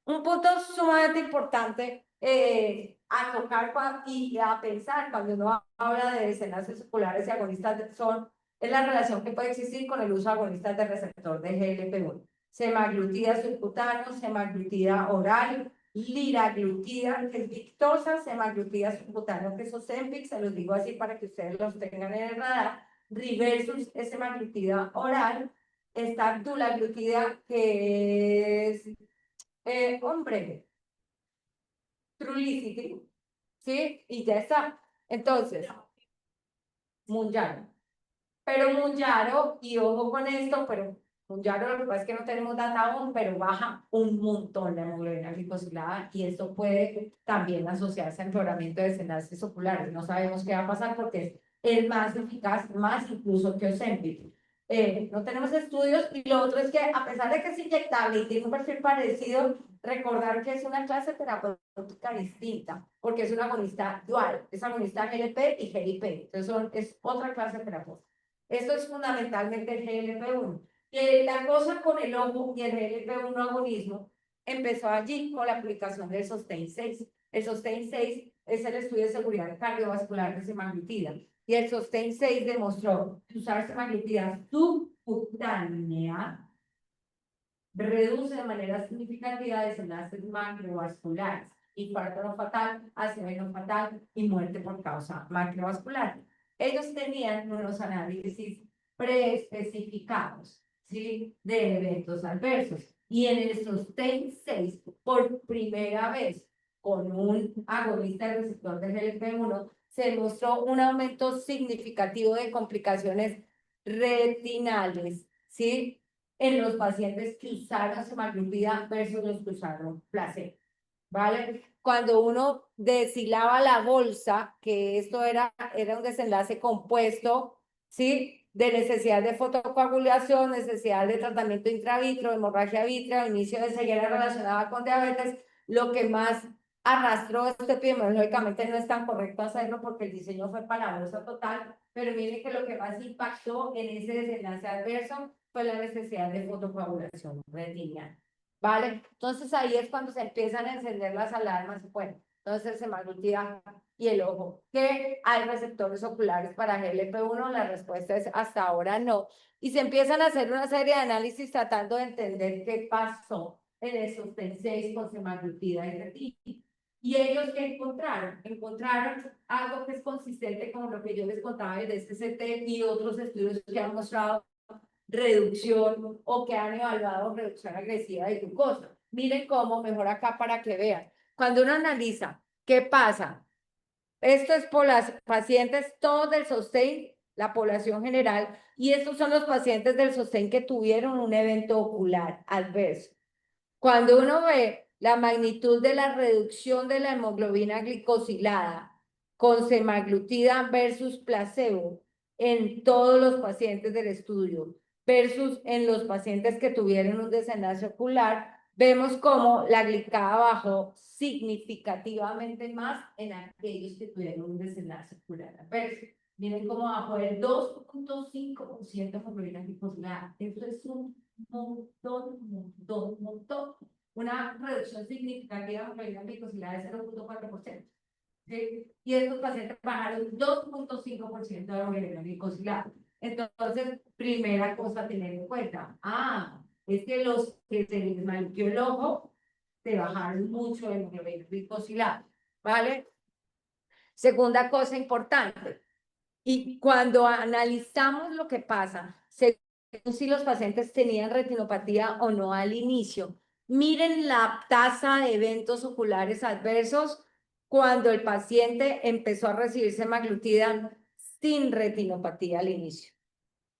[SPEAKER 2] Un punto sumamente importante a tocar y a pensar cuando uno habla de desenlaces oculares y agonistas es la relación que puede existir con el uso de agonistas del receptor de GLP-1. Semaglutida subcutáneo, semaglutida oral, liraglutida, que es Victoza, semaglutida subcutáneo, que es Ozempic, se los digo así para que ustedes los tengan en el radar. Riversus es semaglutida oral. Está dulaglutida, que es, hombre, Trulicity, ¿sí? Y ya está. Entonces, Mounjaro. Pero Mounjaro, y ojo con esto, pero Mounjaro lo que pasa es que no tenemos data aún, pero baja un montón la hemoglobina glicosilada, y esto puede también asociarse a empeoramiento de desenlaces oculares. No sabemos qué va a pasar porque es más eficaz, más incluso que Ozempic. No tenemos estudios, y lo otro es que, a pesar de que es inyectable y tiene un perfil parecido, recordar que es una clase terapéutica distinta, porque es un agonista dual, es agonista GLP y GIP, entonces es otra clase terapéutica. Esto es fundamentalmente el GLP-1. La cosa con el ojo y el GLP-1 agonismo empezó allí con la aplicación del SOSTAIN 6. El SOSTAIN 6 es el estudio de seguridad cardiovascular de semaglutida. Y el SOSTAIN 6 demostró que usar semaglutida subcutánea reduce de manera significativa desenlaces macrovasculares, infarto no fatal, ACV no fatal y muerte por causa macrovascular. Ellos tenían unos análisis preespecificados, ¿sí?, de eventos adversos. Y en el SOSTAIN 6, por primera vez, con un agonista del receptor de GLP-1, se mostró un aumento significativo de complicaciones retinales, ¿sí?, en los pacientes que usaron semaglutida versus los que usaron placebo, ¿vale? cuando uno deshilaba la bolsa, que esto era un desenlace compuesto, ¿sí? De necesidad de fotocoagulación, necesidad de tratamiento intravitro, hemorragia vítrea, inicio de ceguera relacionada con diabetes, lo que más arrastró esto epidemiológicamente no es tan correcto hacerlo porque el diseño fue para la bolsa total, pero miren que lo que más impactó en ese desenlace adverso fue la necesidad de fotocoagulación retinal. ¿Vale? Entonces ahí es cuando se empiezan a encender las alarmas. Bueno, entonces el semaglutida y el ojo. ¿Que hay receptores oculares para GLP-1? La respuesta es hasta ahora no. Y se empiezan a hacer una serie de análisis tratando de entender qué pasó en el sostén 6 con semaglutida y retina. ¿Y ellos qué encontraron? Encontraron algo que es consistente con lo que yo les contaba de este CT y otros estudios que han mostrado reducción o que han evaluado reducción agresiva de glucosa. Miren cómo, mejor acá para que vean. Cuando uno analiza qué pasa, esto es por las pacientes, todos del sostén, la población general, y estos son los pacientes del sostén que tuvieron un evento ocular adverso. Cuando uno ve la magnitud de la reducción de la hemoglobina glicosilada con semaglutida versus placebo en todos los pacientes del estudio versus en los pacientes que tuvieron un desenlace ocular, vemos cómo la glicada bajó significativamente más en aquellos que tuvieron un desenlace ocular adverso. Miren cómo bajó el 2.5% de hemoglobina glicosilada. Eso es un montón. Una reducción significativa de hemoglobina glicosilada de 0.4%. ¿Sí? Y estos pacientes bajaron 2.5% de hemoglobina glicosilada. Entonces, primera cosa a tener en cuenta. Es que los que se les manqueó el ojo, se bajaron mucho de hemoglobina glicosilada. ¿Vale? Segunda cosa importante. Y cuando analizamos lo que pasa, según si los pacientes tenían retinopatía o no al inicio, miren la tasa de eventos oculares adversos cuando el paciente empezó a recibir semaglutida sin retinopatía al inicio.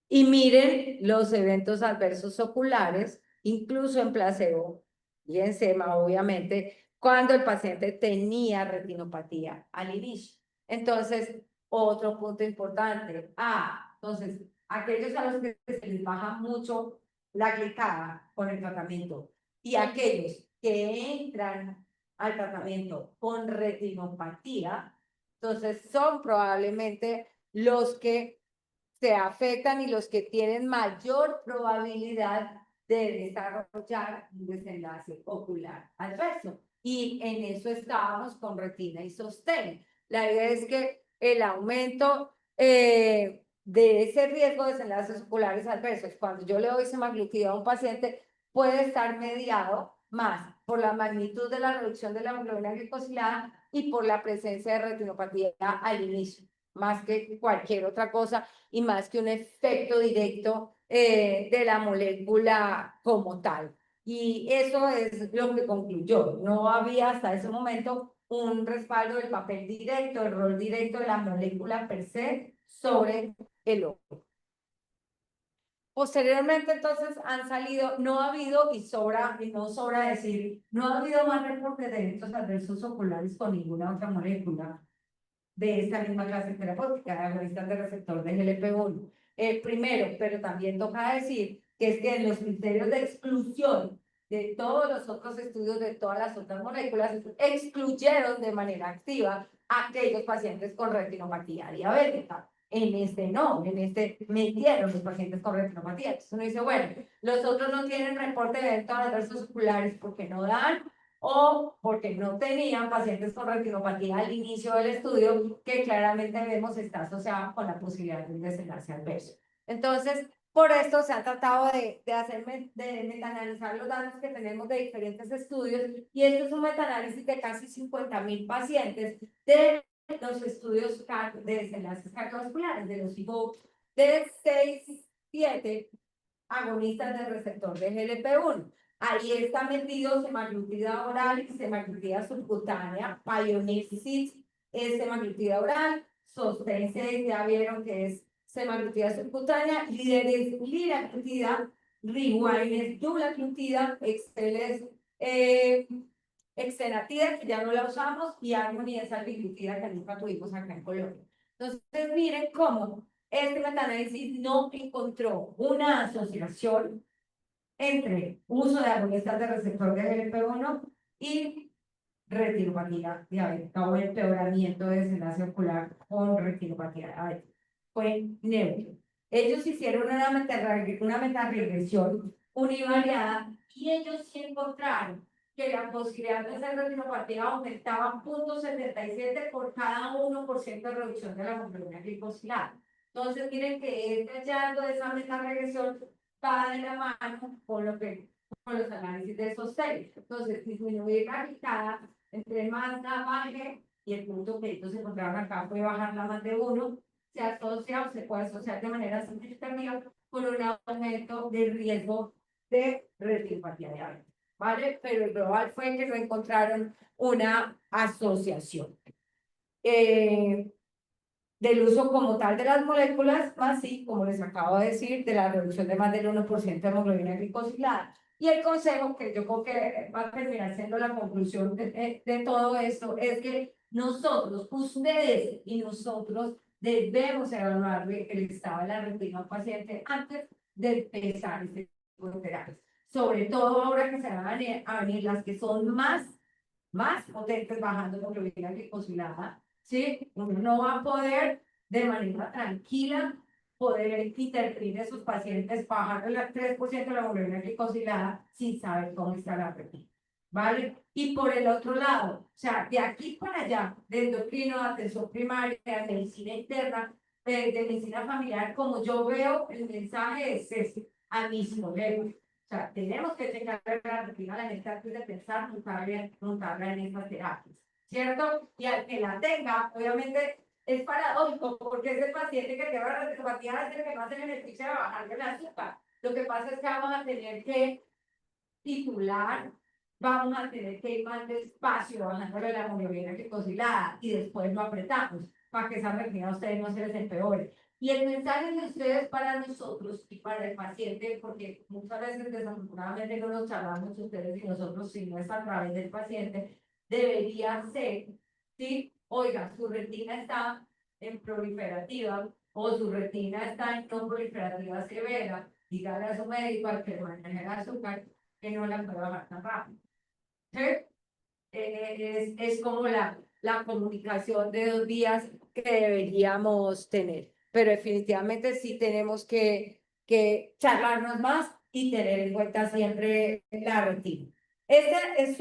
[SPEAKER 2] Y miren los eventos adversos oculares, incluso en placebo y en SEMA, obviamente, cuando el paciente tenía retinopatía al inicio. Entonces, otro punto importante. Entonces, aquellos a los que se les baja mucho la glicada con el tratamiento y aquellos que entran al tratamiento con retinopatía, entonces son probablemente los que se afectan y los que tienen mayor probabilidad de desarrollar un desenlace ocular adverso. Y en eso estábamos con retina y sostén. La idea es que el aumento de ese riesgo de desenlaces oculares adversos, cuando yo le doy semaglutida a un paciente, puede estar mediado más por la magnitud de la reducción de la hemoglobina glicosilada y por la presencia de retinopatía al inicio, más que cualquier otra cosa y más que un efecto directo de la molécula como tal. Y eso es lo que concluyó. No había hasta ese momento un respaldo del papel directo, el rol directo de la molécula per se sobre el ojo. Posteriormente, entonces, han salido, no ha habido, y no sobra decir, no ha habido más reportes de eventos adversos oculares con ninguna otra molécula de esta misma clase terapéutica, de agonistas de receptor de GLP-1. Primero, pero también toca decir que es que en los criterios de exclusión de todos los otros estudios de todas las otras moléculas, excluyeron de manera activa a aquellos pacientes con retinopatía diabética. En este no, en este metieron los pacientes con retinopatía. Entonces uno dice, bueno, los otros no tienen reporte de eventos adversos oculares porque no dan o porque no tenían pacientes con retinopatía al inicio del estudio, que claramente vemos está asociado con la posibilidad de un desenlace adverso. Entonces, por esto se ha tratado de metaanalizar los datos que tenemos de diferentes estudios, y esto es un metaanálisis de casi 50.000 pacientes de los estudios de desenlaces cardiovasculares, de los IVO de 6-7 agonistas del receptor de GLP-1. Ahí está metido semaglutida oral y semaglutida subcutánea. Pioneer 6 es semaglutida oral. Sostén 6 ya vieron que es semaglutida subcutánea. Líder es liraglutida. Rewind es dulaglutida. Excel es exenatida, que ya no la usamos, y Harmony esa glitida que nunca tuvimos acá en Colombia. Entonces, miren cómo este metaanálisis no encontró una asociación entre uso de agonistas de receptor de GLP-1 y retinopatía diabética o empeoramiento de desenlace ocular con retinopatía diabética. Fue neutro. Ellos hicieron una metaregresión univariada y ellos sí encontraron que la posibilidad de hacer retinopatía aumentaba 0.77 por cada 1% de reducción de la hemoglobina glicosilada. Entonces, miren que este hallazgo de esa metaregresión va de la mano con los análisis de esos seis. Entonces, disminuir la picada entre más la baje y el punto que ellos encontraron acá fue bajarla más de 1, se asocia o se puede asociar de manera significativa con un aumento del riesgo de retinopatía diabética, ¿vale? Pero el global fue que no encontraron una asociación del uso como tal de las moléculas, más sí, como les acabo de decir, de la reducción de más del 1% de hemoglobina glicosilada. Y el consejo, que yo creo que va a terminar siendo la conclusión de todo esto, es que nosotros, ustedes y nosotros, debemos evaluar el estado de la retina del paciente antes de empezar este tipo de terapias. Sobre todo ahora que se van a venir las que son más potentes bajando hemoglobina glicosilada, ¿sí? Uno no va a poder de manera tranquila poder intervenir en sus pacientes bajando el 3% de la hemoglobina glicosilada sin saber cómo está la retina, ¿vale? Y por el otro lado, o sea, de aquí para allá, de endocrino, atención primaria, de medicina interna, de medicina familiar, como yo veo el mensaje es ese, a mis colegas. O sea, tenemos que checar la retina a la gente antes de pensar montarla en estas terapias, ¿cierto? Y al que la tenga, obviamente, es paradójico, porque es el paciente que tiene la retinopatía, es el que más se beneficia de bajar el azúcar. Lo que pasa es que vamos a tener que titular, vamos a tener que ir más despacio bajándole la hemoglobina glicosilada y después lo apretamos para que esa retina a ustedes no se les empeore. Y el mensaje de ustedes para nosotros y para el paciente, porque muchas veces desafortunadamente no nos charlamos ustedes y nosotros, sino es a través del paciente, debería ser, ¿sí? Oiga, su retina está en proliferativa o su retina está en no proliferativa severa, dígale a su médico al que maneje el azúcar que no la puede bajar tan rápido. ¿Sí? Es como la comunicación de 2 vías que deberíamos tener. Pero definitivamente sí tenemos que charlarnos más y tener en cuenta siempre la retina. Este es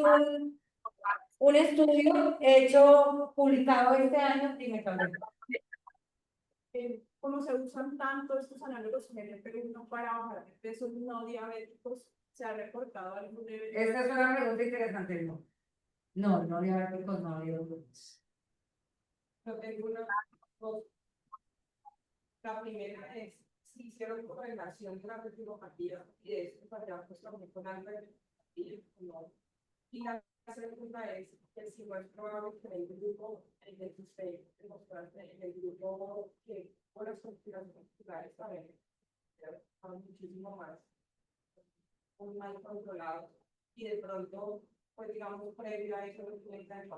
[SPEAKER 2] un estudio hecho, publicado este año, dime, Carmen.
[SPEAKER 1] Como se usan tanto estos análogos GLP-1 para bajar de pesos no diabéticos, se ha reportado algún nivel.
[SPEAKER 2] Esta es una pregunta interesante, ¿no? No diabéticos, no diabéticos.
[SPEAKER 1] La primera es si hicieron correlación con la retinopatía y de eso para pues también con algo de no. Y la segunda es que si no es probable que en el grupo en el que usted demostraste en el grupo que con las conspiraciones musculares también muchísimo más muy mal controlado y de pronto pues digamos previo a eso no tiene tan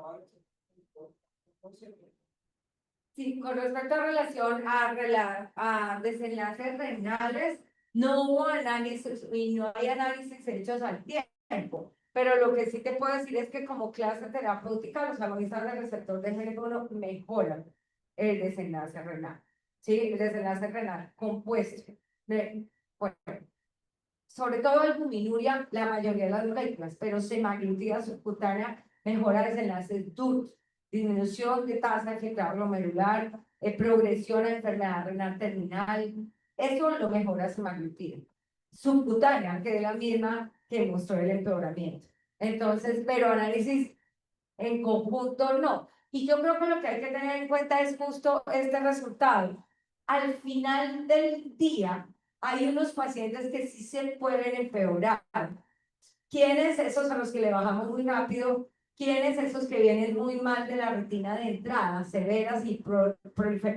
[SPEAKER 2] Sí, con respecto a relación a desenlaces renales, no hubo análisis y no hay análisis hechos al tiempo. Pero lo que sí te puedo decir es que como clase terapéutica, los agonistas del receptor de GLP-1 mejoran el desenlace renal. ¿Sí? El desenlace renal compuesto. Bueno, sobre todo albuminuria, la mayoría de las moléculas, pero semaglutida subcutánea mejora desenlaces duros, disminución de tasa de filtrado glomerular, progresión a enfermedad renal terminal, eso lo mejora semaglutida. Subcutánea, que es la misma que mostró el empeoramiento. Entonces, pero análisis en conjunto no. Y yo creo que lo que hay que tener en cuenta es justo este resultado. Al final del día, hay unos pacientes que sí se pueden empeorar. ¿Quiénes esos a los que le bajamos muy rápido? ¿Quiénes esos que vienen muy mal de la retina de entrada, severas y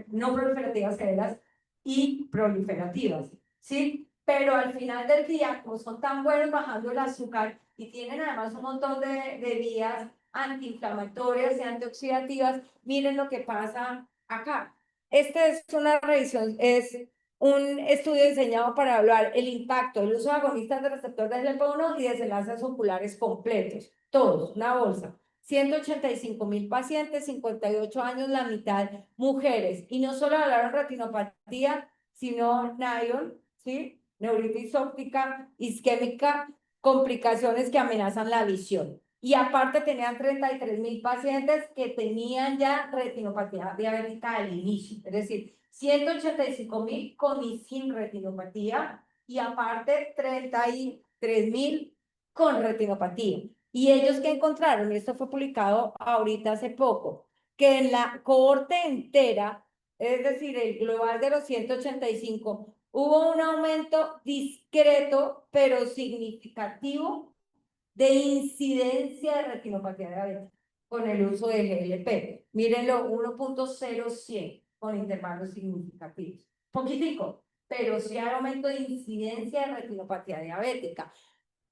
[SPEAKER 2] no proliferativas, severas y proliferativas? ¿Sí? pero al final del día, como son tan buenos bajando el azúcar y tienen además un montón de vías antiinflamatorias y antioxidativas, miren lo que pasa acá. Esta es una revisión, es un estudio diseñado para evaluar el impacto del uso de agonistas de receptor de GLP-1 y desenlaces oculares completos, todos, una bolsa. 185.000 pacientes, 58 años, la mitad mujeres. Y no solo hablaron retinopatía, sino NION, ¿sí? Neuritis óptica, isquémica, complicaciones que amenazan la visión. Y aparte tenían 33.000 pacientes que tenían ya retinopatía diabética al inicio, es decir, 185.000 con y sin retinopatía y aparte 33.000 con retinopatía. Y ellos que encontraron, y esto fue publicado ahorita hace poco, que en la cohorte entera, es decir, el global de los 185, hubo un aumento discreto pero significativo de incidencia de retinopatía diabética con el uso de GLP. Mírenlo, 1.0100 con intervalos significativos. Poquitico, pero sí hay aumento de incidencia de retinopatía diabética.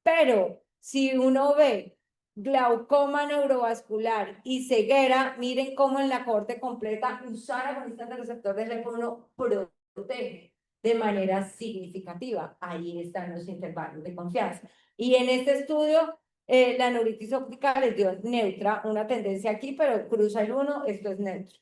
[SPEAKER 2] Pero si uno ve glaucoma neurovascular y ceguera, miren cómo en la cohorte completa usar agonistas de receptor de GLP-1 protege de manera significativa. Ahí están los intervalos de confianza. Y en este estudio, la neuritis óptica les dio neutra, una tendencia aquí, pero cruza el 1, esto es neutro.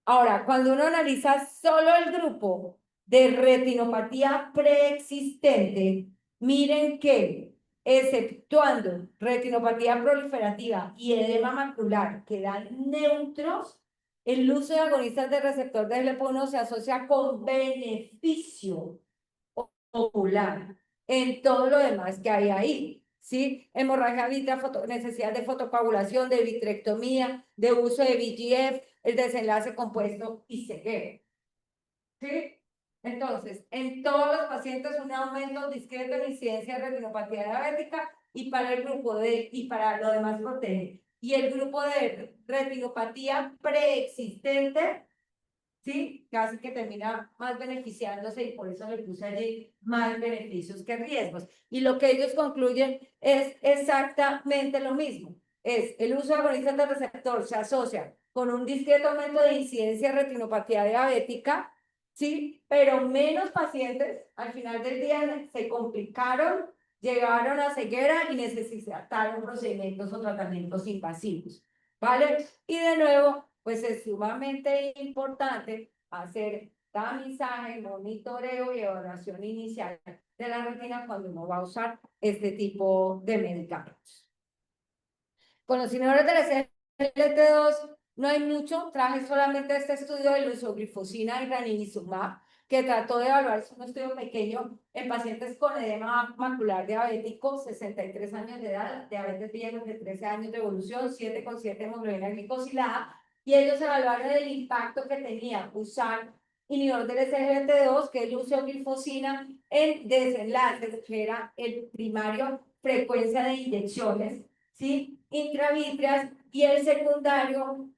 [SPEAKER 2] Ahora, cuando uno analiza solo el grupo de retinopatía preexistente, miren que exceptuando retinopatía proliferativa y edema macular, que dan neutros, el uso de agonistas de receptor de GLP-1 se asocia con beneficio ocular en todo lo demás que hay ahí, ¿sí? Hemorragia vítrea, necesidad de fotocoagulación, de vitrectomía, de uso de VEGF, el desenlace compuesto y ceguera, ¿sí? Entonces, en todos los pacientes un aumento discreto en incidencia de retinopatía diabética y para el grupo de, y para lo demás protege. Y el grupo de retinopatía preexistente, ¿sí? Casi que termina más beneficiándose y por eso le puse allí más beneficios que riesgos. Y lo que ellos concluyen es exactamente lo mismo. Es el uso de agonistas de receptor se asocia con un discreto aumento de incidencia de retinopatía diabética, ¿sí? Pero menos pacientes al final del día se complicaron, llegaron a ceguera y necesitaron procedimientos o tratamientos invasivos, ¿vale? Y de nuevo, pues es sumamente importante hacer tamizaje, monitoreo y evaluación inicial de la retina cuando uno va a usar este tipo de medicamentos. Con los inhibidores de la SGLT2 no hay mucho, traje solamente este estudio de isoglifosina y ranibizumab, que trató de evaluar, es un estudio pequeño, en pacientes con edema macular diabético, 63 años de edad, diabetes viejos de 13 años de evolución, 7,7 hemoglobina glicosilada, y ellos evaluaron el impacto que tenía usar inhibidor del SGLT2, que es el uso de glifosina, en desenlaces, que era el primario, frecuencia de inyecciones, ¿sí? Intravítreas, y el secundario,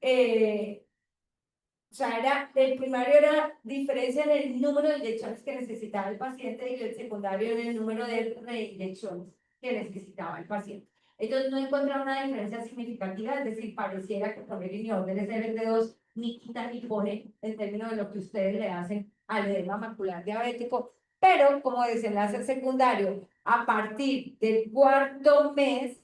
[SPEAKER 2] o sea, el primario era diferencia en el número de inyecciones que necesitaba el paciente y el secundario en el número de reinyecciones que necesitaba el paciente. Ellos no encontraron una diferencia significativa, es decir, pareciera que con el inhibidor del SGLT2 ni quita ni pone en términos de lo que ustedes le hacen al edema macular diabético, pero como desenlace secundario, a partir del cuarto mes,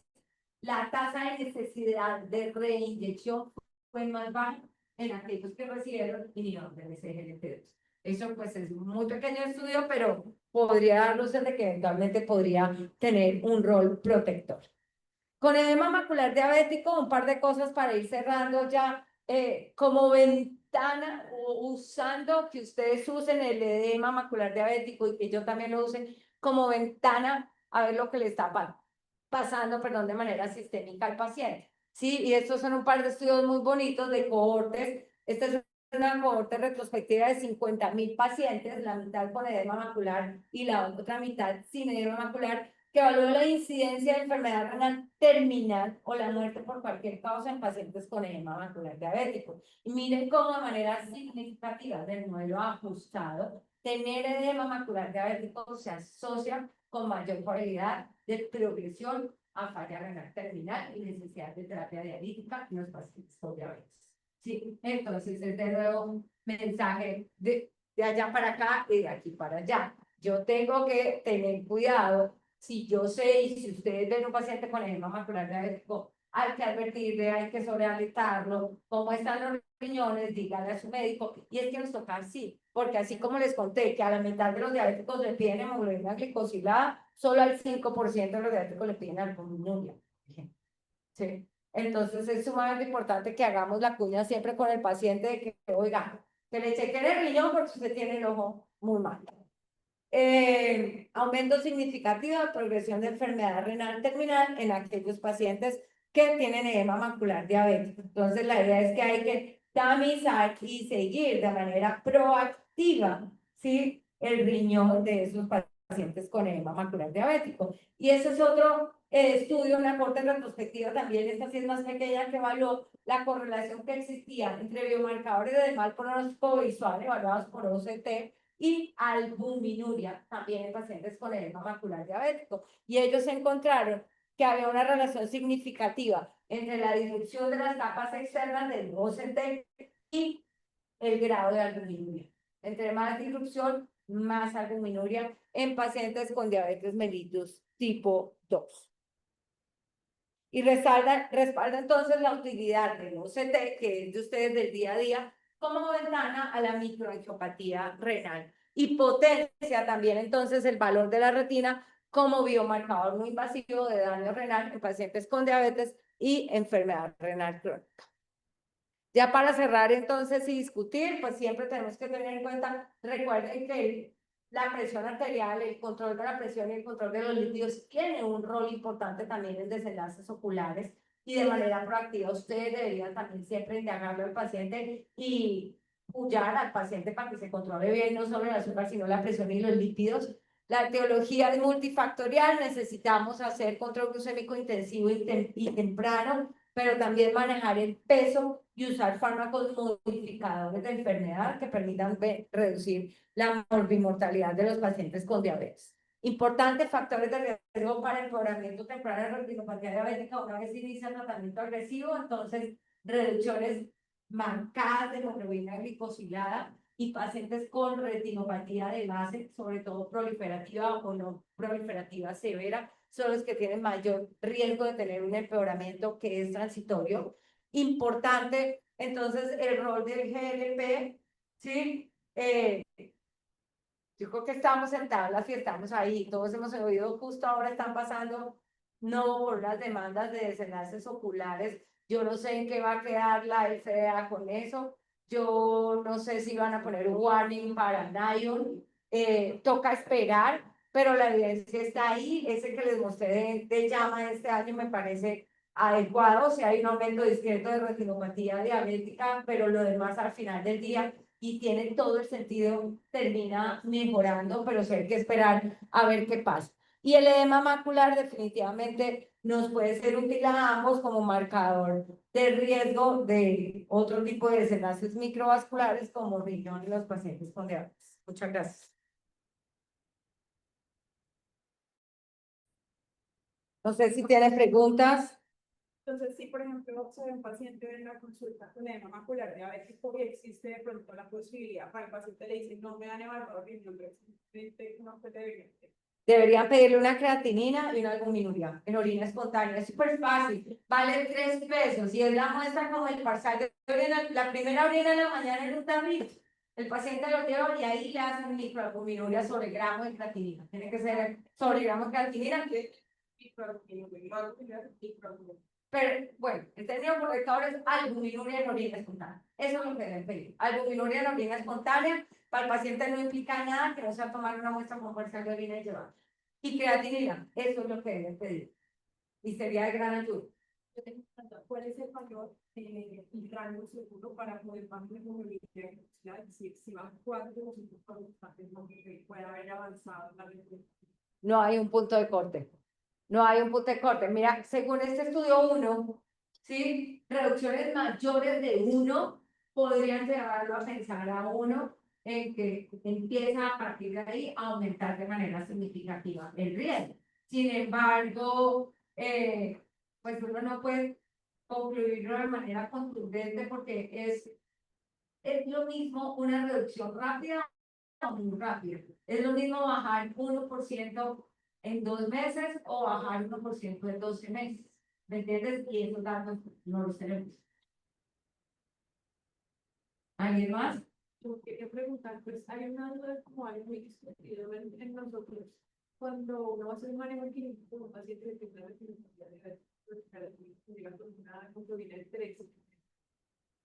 [SPEAKER 2] la tasa de necesidad de reinyección fue más baja en aquellos que recibieron inhibidor del SGLT2. Eso pues es un muy pequeño estudio, pero podría dar luces de que eventualmente podría tener un rol protector. Con edema macular diabético, un par de cosas para ir cerrando ya, como ventana, o usando que ustedes usen el edema macular diabético y que yo también lo use como ventana a ver lo que le está pasando, perdón, de manera sistémica al paciente. Sí, y estos son un par de estudios muy bonitos de cohortes. Esta es una cohorte retrospectiva de 50.000 pacientes, la mitad con edema macular y la otra mitad sin edema macular, que evaluó la incidencia de enfermedad renal terminal o la muerte por cualquier causa en pacientes con edema macular diabético. Y miren cómo de manera significativa del modelo ajustado tener edema macular diabético se asocia con mayor probabilidad de progresión a falla renal terminal y necesidad de terapia dialítica en los pacientes con diabetes. Sí, entonces es de nuevo mensaje de allá para acá y de aquí para allá. Yo tengo que tener cuidado. Si yo sé y si ustedes ven un paciente con edema macular diabético, hay que advertirle, hay que sobrealertarlo, cómo están los riñones, díganle a su médico, y es que nos toca así, porque así como les conté que a la mitad de los diabéticos le piden hemoglobina glicosilada, solo al 5% de los diabéticos le piden albuminuria. ¿Sí? Entonces es sumamente importante que hagamos la cuña siempre con el paciente de que, oiga, que le chequen el riñón porque usted tiene el ojo muy mal. Aumento significativo de progresión de enfermedad renal terminal en aquellos pacientes que tienen edema macular diabético. Entonces, la idea es que hay que tamizar y seguir de manera proactiva, ¿sí?, el riñón de esos pacientes con edema macular diabético. Y ese es otro estudio, una corte retrospectiva también, esta sí es más pequeña, que evaluó la correlación que existía entre biomarcadores de mal pronóstico visual evaluados por OCT y albuminuria, también en pacientes con edema macular diabético. Y ellos encontraron que había una relación significativa entre la disminución de las capas externas del OCT y el grado de albuminuria. Entre más disrupción, más albuminuria en pacientes con diabetes mellitus tipo 2. Y respalda entonces la utilidad del OCT, que es de ustedes del día a día, como ventana a la microangiopatía renal. Y potencia también entonces el valor de la retina como biomarcador no invasivo de daño renal en pacientes con diabetes y enfermedad renal crónica. Ya para cerrar entonces y discutir, pues siempre tenemos que tener en cuenta, recuerden que la presión arterial, el control de la presión y el control de los lípidos tiene un rol importante también en desenlaces oculares, y de manera proactiva ustedes deberían también siempre indagarlo al paciente y apoyar al paciente para que se controle bien no solo el azúcar, sino la presión y los lípidos. La etiología es multifactorial, necesitamos hacer control glucémico intensivo y temprano, pero también manejar el peso y usar fármacos modificadores de enfermedad que permitan reducir la morbimortalidad de los pacientes con diabetes. Importantes factores de riesgo para empeoramiento temprano de retinopatía diabética una vez inicia el tratamiento agresivo, entonces reducciones marcadas de hemoglobina glicosilada y pacientes con retinopatía de base, sobre todo proliferativa o no proliferativa severa, son los que tienen mayor riesgo de tener un empeoramiento que es transitorio. Importante, entonces, el rol del GLP, ¿sí? Yo creo que estamos en tablas y estamos ahí, todos hemos oído, justo ahora están pasando, no por las demandas de desenlaces oculares, yo no sé en qué va a quedar la FDA con eso, yo no sé si van a poner un warning para Nion, toca esperar, pero la evidencia está ahí, ese que les mostré de llama este año me parece adecuado, o sea, hay un aumento discreto de retinopatía diabética, pero lo demás al final del día, y tiene todo el sentido, termina mejorando, pero sí hay que esperar a ver qué pasa. Y el edema macular definitivamente nos puede ser útil a ambos como marcador de riesgo de otro tipo de desenlaces microvasculares como riñón en los pacientes con diabetes. Muchas gracias. No sé si tienen preguntas.
[SPEAKER 1] Entonces, si por ejemplo se ve un paciente en la consulta con edema macular diabético y existe de pronto la posibilidad para el paciente le dice no me han evaluado riñón, simplemente no puede venir.
[SPEAKER 2] Deberían pedirle una creatinina y una albuminuria en orina espontánea. Es súper fácil. Vale 3 pesos. Y es la muestra como el parcial de orina. La primera orina en la mañana en un tablito. El paciente lo lleva y ahí le hacen microalbuminuria sobre gramo de creatinina. Tiene que ser sobre gramo de creatinina. Pero bueno, el término corrector es albuminuria en orina espontánea. Eso es lo que deben pedir. Albuminuria en orina espontánea. Para el paciente no implica nada que no sea tomar una muestra con parcial de orina y llevar. Y creatinina, eso es lo que deben pedir. Y sería de gran ayuda.
[SPEAKER 1] ¿Cuál es el valor y rango seguro para poder mantener una línea? Es decir, si van 4 o 5 constantes, no puede haber avanzado la
[SPEAKER 2] No hay un punto de corte. No hay un punto de corte. Mira, según este estudio 1, ¿sí? Reducciones mayores de 1 podrían llevarlo a pensar a 1 en que empieza a partir de ahí a aumentar de manera significativa el riesgo. Sin embargo, pues uno no puede concluirlo de manera contundente porque es lo mismo una reducción rápida o muy rápida. Es lo mismo bajar 1% en 2 meses o bajar 1% en 12 meses. ¿Me entiendes? Y esos datos no los tenemos. ¿Alguien más?
[SPEAKER 5] Yo quería preguntar, pues hay una duda como algo muy discutido en nosotros. Cuando uno va a hacer un manejo clínico, un paciente de primera cirugía con proviene del 13,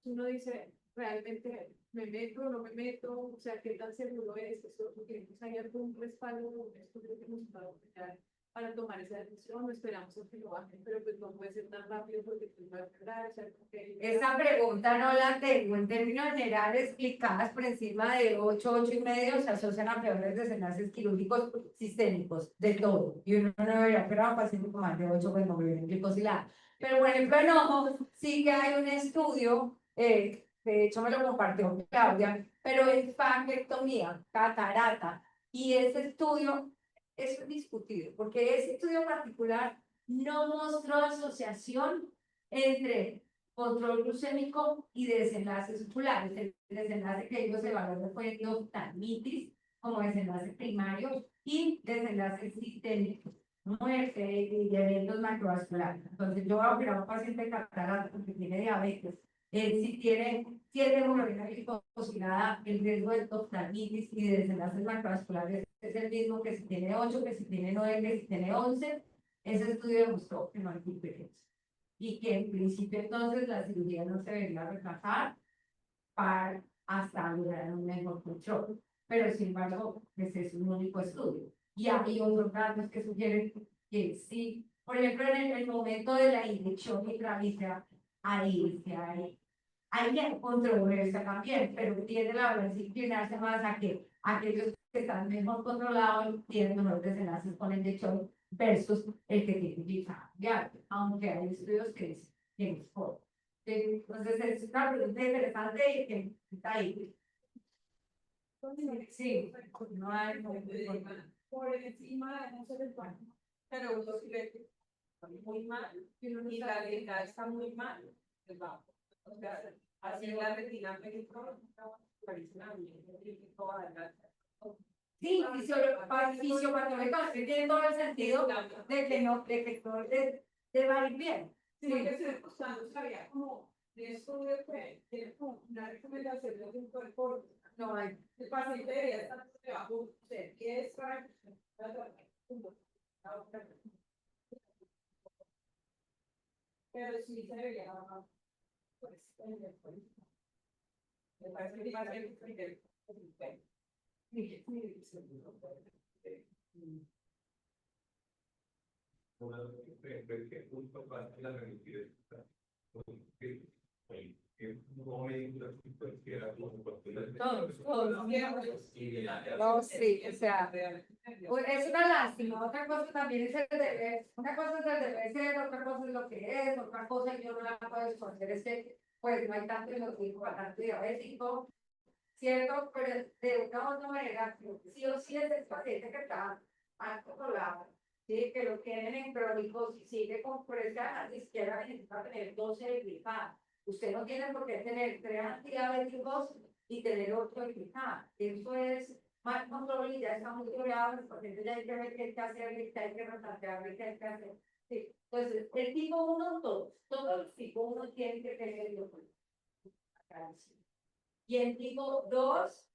[SPEAKER 5] uno dice, realmente me meto o no me meto, o sea, qué tan seguro es eso, porque hay algún respaldo, un estudio que nos va a apoyar para tomar esa decisión, no esperamos a que lo bajen, pero pues no puede ser tan rápido porque pues va a tardar, o sea,
[SPEAKER 2] Esa pregunta no la tengo. En términos generales, explicadas por encima de 8 y medio, se asocian a peores desenlaces quirúrgicos sistémicos, de todo. Y uno no debería operar a un paciente con más de 8 con hemoglobina glicosilada. Pero por ejemplo, en ojo, sí que hay un estudio, de hecho me lo compartió Claudia, pero es faringectomía, catarata. Y ese estudio es discutido, porque ese estudio particular no mostró asociación entre control glucémico y desenlaces oculares. El desenlace que ellos evaluaron fue endoftalmitis como desenlace primario y desenlace sistémico, muerte y eventos macrovasculares. Entonces, yo voy a operar a un paciente de catarata porque tiene diabetes. Si es de hemoglobina glicosilada, el riesgo de endoftalmitis y de desenlaces macrovasculares es el mismo que si tiene 8, que si tiene 9, que si tiene 11. Ese estudio demostró que no hay diferencia y que en principio entonces la cirugía no se debería retrasar para hasta lograr un mejor control. Pero sin embargo, ese es un único estudio. Y hay otros datos que sugieren que sí, por ejemplo, en el momento de la inyección intravítrea, hay controversia también, pero tiene la balanza inclinarse más a que aquellos que están mejor controlados tienen mejores desenlaces con la inyección versus el que tiene diabetes, aunque hay estudios que dicen que es mejor. Entonces, es una pregunta interesante y que está ahí. Sí, no hay
[SPEAKER 5] por encima de no se les va, pero uno si ve muy mal y la letra está muy mal, les va. O sea, así la retina médica parece una
[SPEAKER 2] Sí, fisiopatológico, tiene todo el sentido de que no, de que todo te va a ir bien.
[SPEAKER 5] Sí, que estoy buscando, sabía como de estudio que tiene como una recomendación de un cuerpo,
[SPEAKER 2] No hay.
[SPEAKER 5] el paciente debería estar debajo de 10 para pero sí se debería, pues, me parece que va a ser
[SPEAKER 2] No, sí, o sea, es una lástima. Otra cosa también es el deber. Una cosa es el deber ser, otra cosa es lo que es, otra cosa y yo no la puedo esconder es que pues no hay tanto enotismo, tanto diabético, ¿cierto? Pero de una u otra manera, sí o sí es el paciente que está más controlado, ¿sí? Que lo tienen en crónicos y sigue con presión, ni siquiera necesita tener 12 de glicada. Usted no tiene por qué tener 3 antidiabéticos y tener 8 de glicada. Eso es más control y ya está muy curado, los pacientes ya hay que ver qué hay que hacer, qué hay que replantear, qué hay que hacer. Sí. Entonces, el tipo 1, todos los tipo 1 tienen que tener el y el tipo 2,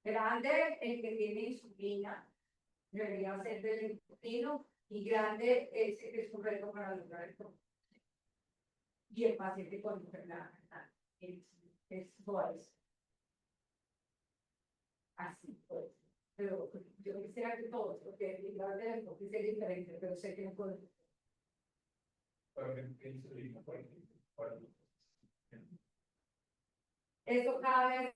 [SPEAKER 2] grande, el que tiene insulina, debería ser del intestino, y grande es un reto para lograr esto. Y el paciente con enfermedad es suave. Así pues. Pero yo quisiera que todos, porque el grande del enfoque es diferente, pero sé que no puedo. Eso cada vez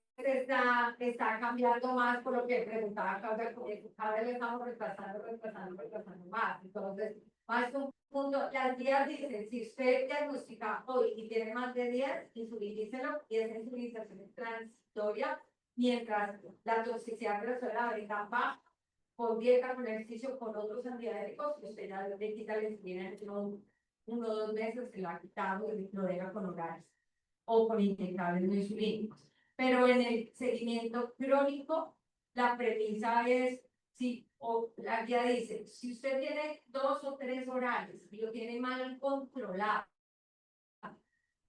[SPEAKER 2] está cambiando más por lo que preguntaba Claudia, porque cada vez le estamos retrasando más. Entonces, más un punto, las guías dicen, si usted diagnostica hoy y tiene más de 10, insulínícelo y esa insulinización es transitoria mientras la toxicidad de la soda de está baja, con dieta, con ejercicio, con otros antidiabéticos, que usted ya le quita la insulina en uno o 2 meses, se la ha quitado y lo deja con orales o con inyectables no insulínicos. Pero en el seguimiento crónico, la premisa es, si, o la guía dice, si usted tiene 2 o 3 orales y lo tiene mal controlado,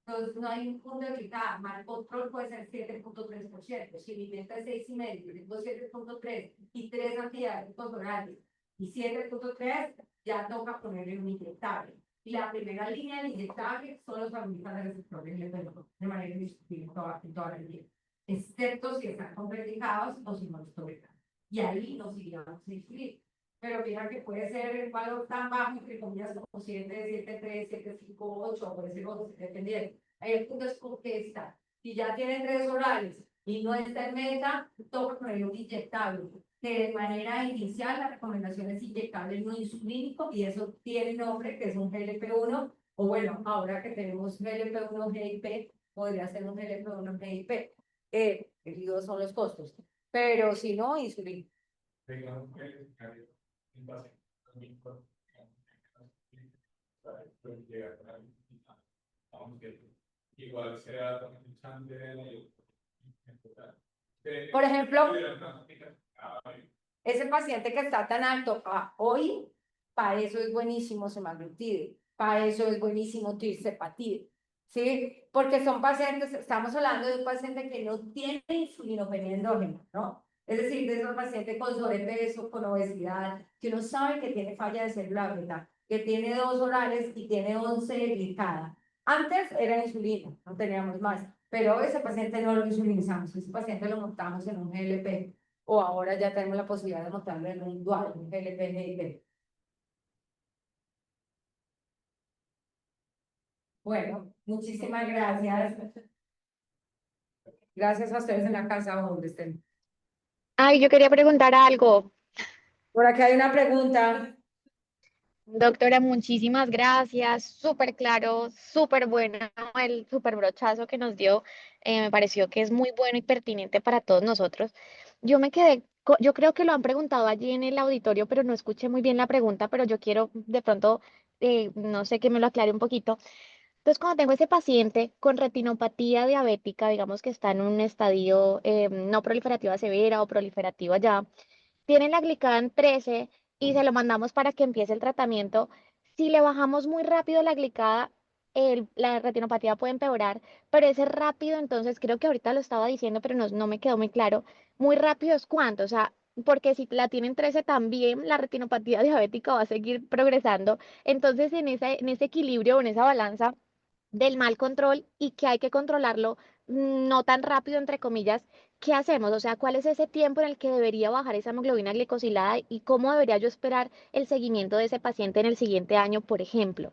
[SPEAKER 2] entonces no hay un punto de equidad, mal control puede ser 7.3%, si mi meta es 6,5, tengo 7.3 y 3 antidiabéticos orales y 7.3, ya toca ponerle un inyectable. Y la primera línea del inyectable son los agonistas de receptores de manera indiscutible en toda la vida, excepto si están contraindicados o si no los toleran. Y ahí nos iríamos a inscribir. Pero mira que puede ser el valor tan bajo, entre comillas, como 7, 7,3, 7,5, 8, puede ser 8, dependiendo. Ahí el punto es con qué está. Si ya tiene 3 orales y no está en meta, toca poner un inyectable. Que de manera inicial la recomendación es inyectable no insulínico y eso tiene nombre que es un GLP-1, o bueno, ahora que tenemos GLP-1 GIP, podría ser un GLP-1 GIP. Y dos son los costos. Pero si no, insulina.
[SPEAKER 6] Igual sea
[SPEAKER 2] por ejemplo, ese paciente que está tan alto hoy, para eso es buenísimo semaglutide, para eso es buenísimo tirzepatide, ¿sí? Porque son pacientes, estamos hablando de un paciente que no tiene insulinopenia endógena, ¿no? Es decir, de esos pacientes con sobrepeso, con obesidad, que uno sabe que tiene falla de célula beta, que tiene 2 orales y tiene 11 glicada. Antes era insulina, no teníamos más, pero ese paciente no lo insulinizamos, ese paciente lo montamos en un GLP, o ahora ya tenemos la posibilidad de montarlo en un dual, un GLP-GIP. Bueno, muchísimas gracias. Gracias a ustedes en la casa donde estén.
[SPEAKER 4] Ay, yo quería preguntar algo.
[SPEAKER 2] Por aquí hay una pregunta.
[SPEAKER 4] Doctora, muchísimas gracias. Súper claro, súper bueno el súper brochazo que nos dio. Me pareció que es muy bueno y pertinente para todos nosotros. Yo me quedé, yo creo que lo han preguntado allí en el auditorio, pero no escuché muy bien la pregunta, pero yo quiero de pronto, no sé, que me lo aclare un poquito. Entonces, cuando tengo ese paciente con retinopatía diabética, digamos que está en un estadio no proliferativa severa o proliferativa ya, tiene la glicada en 13 y se lo mandamos para que empiece el tratamiento. Si le bajamos muy rápido la glicada, la retinopatía puede empeorar, pero ese rápido, entonces creo que ahorita lo estaba diciendo, pero no me quedó muy claro. Muy rápido es cuánto, o sea, porque si la tienen 13 también la retinopatía diabética va a seguir progresando. Entonces, en ese equilibrio, en esa balanza del mal control y que hay que controlarlo no tan rápido, entre comillas, ¿qué hacemos? O sea, ¿cuál es ese tiempo en el que debería bajar esa hemoglobina glicosilada y cómo debería yo esperar el seguimiento de ese paciente en el siguiente año, por ejemplo?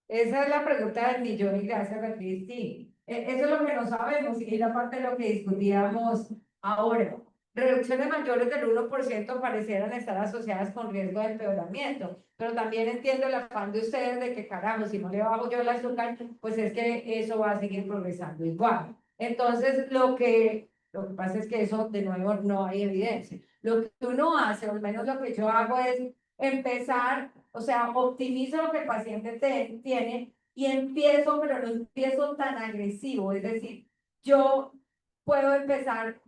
[SPEAKER 2] Esa es la pregunta del millón y gracias, Beatriz. Sí, eso es lo que no sabemos y es la parte de lo que discutíamos ahora. Reducciones mayores del 1% parecieran estar asociadas con riesgo de empeoramiento, pero también entiendo el afán de ustedes de que, carajo, si no le bajo yo el azúcar, pues es que eso va a seguir progresando igual. Entonces, lo que pasa es que eso, de nuevo, no hay evidencia. Lo que uno hace, o al menos lo que yo hago es empezar, o sea, optimizo lo que el paciente tiene y empiezo, pero no empiezo tan agresivo, es decir, yo puedo empezar,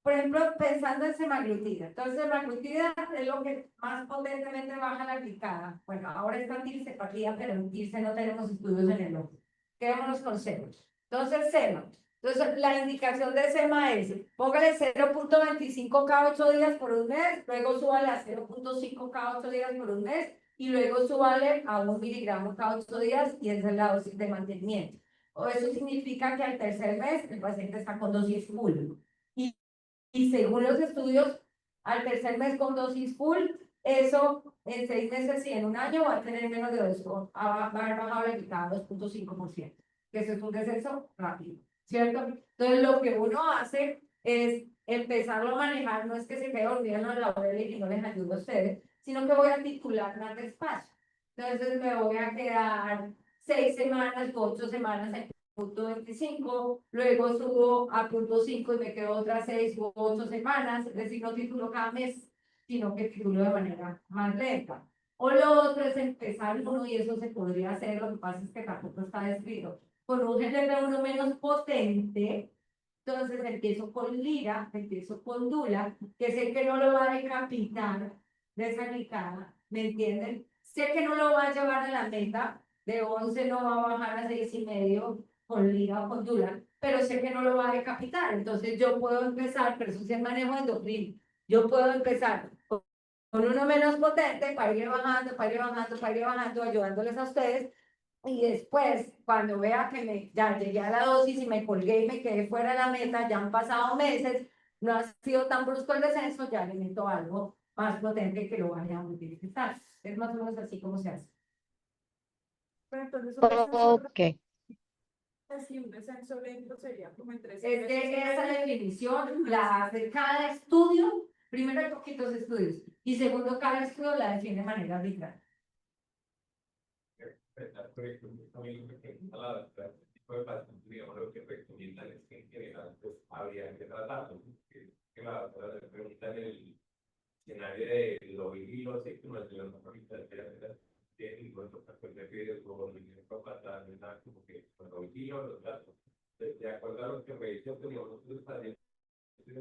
[SPEAKER 2] por ejemplo, pensando en semaglutida. Entonces, semaglutida es lo que más potentemente baja la glicada. Bueno, ahora está tirzepatía, pero en tirce no tenemos estudios en el ojo. Quedémonos con senos. Entonces, senos. Entonces, la indicación de SEMA es, póngale 0.25 cada 8 días por un mes, luego súbale a 0.5 cada 8 días por un mes, y luego súbale a 1 miligramo cada 8 días, y esa es la dosis de mantenimiento. O eso significa que al tercer mes el paciente está con dosis full. Y según los estudios, al tercer mes con dosis full, eso en 6 meses y en un año va a tener menos de 2, va a haber bajado la glicada 2.5%, que eso es un descenso rápido, ¿cierto? Entonces, lo que uno hace es empezarlo a manejar, no es que se quede dormido en los laureles y no les ayude a ustedes, sino que voy a titular más despacio. Entonces, me voy a quedar 6 semanas, 8 semanas punto 25, luego subo a punto 5 y me quedo otras 6 u 8 semanas, es decir, no titulo cada mes, sino que titulo de manera más lenta. O lo otro es empezar uno, y eso se podría hacer, lo que pasa es que tampoco está descrito, con un GLP-1 menos potente. Entonces empiezo con lira, empiezo con dula, que sé que no lo va a decapitar de esa glicada, ¿me entienden? Sé que no lo va a llevar a la meta, de 11 no va a bajar a 6,5 con lira o con dula, pero sé que no lo va a decapitar. Entonces yo puedo empezar, pero eso es el manejo endocrino. Yo puedo empezar con uno menos potente para ir bajando, para ir bajando, para ir bajando, ayudándoles a ustedes. Y después, cuando vea que ya llegué a la dosis y me colgué y me quedé fuera de la meta, ya han pasado meses, no ha sido tan brusco el descenso, ya le meto algo más potente que lo vaya a utilizar. Es más o menos así como se hace.
[SPEAKER 1] Pero entonces un descenso,
[SPEAKER 4] Ok.
[SPEAKER 1] así un descenso lento sería como entre
[SPEAKER 2] Es
[SPEAKER 1] 6 meses y
[SPEAKER 2] que esa
[SPEAKER 1] medio.
[SPEAKER 2] definición la hace cada estudio. Primero, hay poquitos estudios. Y segundo, cada estudio la define de manera arbitral.
[SPEAKER 6] Tipo de pacientes, digamos, lo que recomiendan es que en general pues, habría que tratarlo. Que la doctora le pregunta en el escenario de los vigilos, y que no es de los normalistas de ningún factor de riesgo o ningún propata, nada como que los vigilos, los datos. De acuerdo a lo que me dice, teníamos nosotros pacientes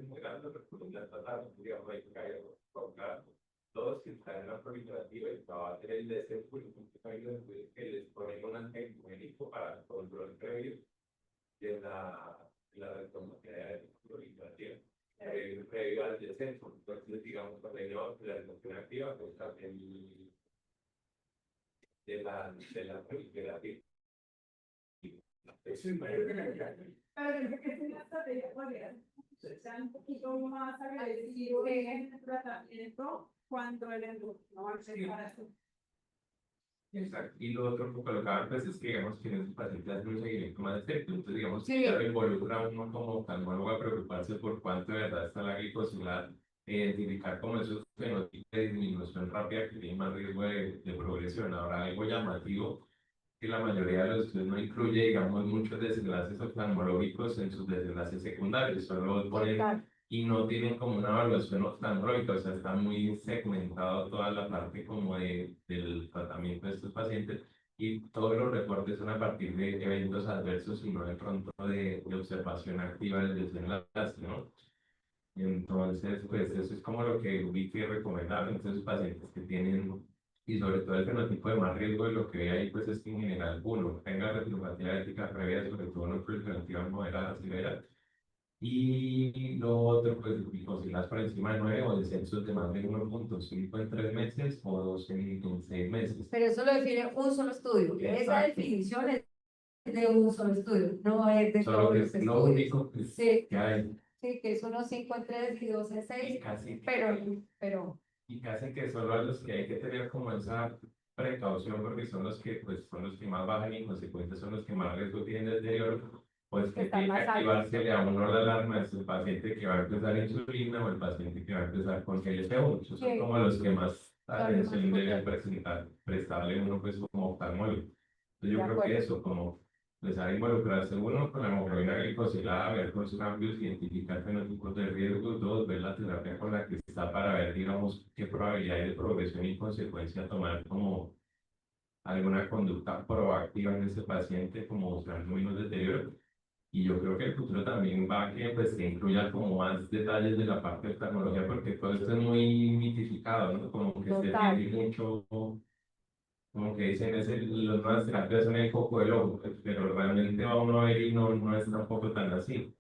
[SPEAKER 6] muy grandes, recomiendan tratar, digamos, hay que caer con cada dos que están en la proliferativa y va a hacer el descenso que les ponen un antihigiénico para control previo de la retomatividad de la proliferativa. Previo al descenso, entonces digamos cuando hay una reacción activa, pues también de la proliferativa. Eso es mayor que la
[SPEAKER 1] Pero yo creo que es una estrategia podría ser un poquito más agresivo en el tratamiento cuando el endocrino va a ser para eso.
[SPEAKER 6] Exacto. Y lo otro que colocaban, pues es que digamos que en esos pacientes hacen un seguimiento más estricto. Entonces, digamos,
[SPEAKER 2] Sí.
[SPEAKER 6] ya lo involucra a uno como oftalmólogo a preocuparse por cuánto de verdad está la glicosilada, identificar como esos fenotipos de disminución rápida que tienen más riesgo de progresión. Ahora, algo llamativo que la mayoría de los estudios no incluye, digamos, muchos desenlaces oftalmológicos en sus desenlaces secundarios, solo ponen
[SPEAKER 2] Total.
[SPEAKER 6] y no tienen como una evaluación oftalmológica, o sea, está muy segmentado toda la parte como del tratamiento de estos pacientes y todos los reportes son a partir de eventos adversos y no de pronto de observación activa del desenlace, ¿no? Entonces, pues eso es como lo que vi que recomendaba en esos pacientes que tienen, y sobre todo el fenotipo de más riesgo de lo que ve ahí, pues es que en general uno tenga retinopatía ética previa, sobre todo no proliferativa moderada, severa, y lo otro, pues glicosilás por encima de 9 o descensos de más de 1,5 en 3 meses o 2 en 6 meses.
[SPEAKER 2] Pero eso lo define un solo estudio. Esa
[SPEAKER 6] Exacto.
[SPEAKER 2] definición es de un solo estudio, no es de
[SPEAKER 6] Solo
[SPEAKER 2] todos
[SPEAKER 6] que
[SPEAKER 2] los
[SPEAKER 6] es lo
[SPEAKER 2] estudios.
[SPEAKER 6] único pues,
[SPEAKER 2] Sí.
[SPEAKER 6] que hay.
[SPEAKER 2] Sí, que es 1, 5 en 3 y 2 en
[SPEAKER 6] Y
[SPEAKER 2] 6,
[SPEAKER 6] casi,
[SPEAKER 2] pero
[SPEAKER 6] y casi que solo a los que hay que tener como esa precaución, porque son los que, pues, son los que más bajan y en consecuencia son los que más riesgo tienen de deterioro, pues que
[SPEAKER 2] están
[SPEAKER 6] tiene que
[SPEAKER 2] más altos.
[SPEAKER 6] activársele a uno la alarma, es el paciente que va a empezar insulina o el paciente que va a empezar con GLP-1. Esos son
[SPEAKER 2] Sí.
[SPEAKER 6] como los que más
[SPEAKER 2] más
[SPEAKER 6] atención debe
[SPEAKER 2] potentes.
[SPEAKER 6] prestarle uno pues como oftalmólogo. Entonces yo
[SPEAKER 2] De
[SPEAKER 6] creo
[SPEAKER 2] acuerdo.
[SPEAKER 6] que eso, como empezar a involucrarse uno con la hemoglobina glicosilada, ver los cambios, identificar fenotipos de riesgo, dos, ver la terapia con la que está para ver, digamos, qué probabilidad hay de progresión y consecuencia tomar como alguna conducta proactiva en ese paciente, como buscando menos deterioro. Y yo creo que el futuro también va a que pues, se incluya como más detalles de la parte de oftalmología, porque todo esto es muy mitificado, ¿no? Como que se
[SPEAKER 2] Total.
[SPEAKER 6] tiene mucho, como que dicen, las nuevas terapias son el foco del ojo, pues, pero realmente va uno a ver y no es tampoco tan así.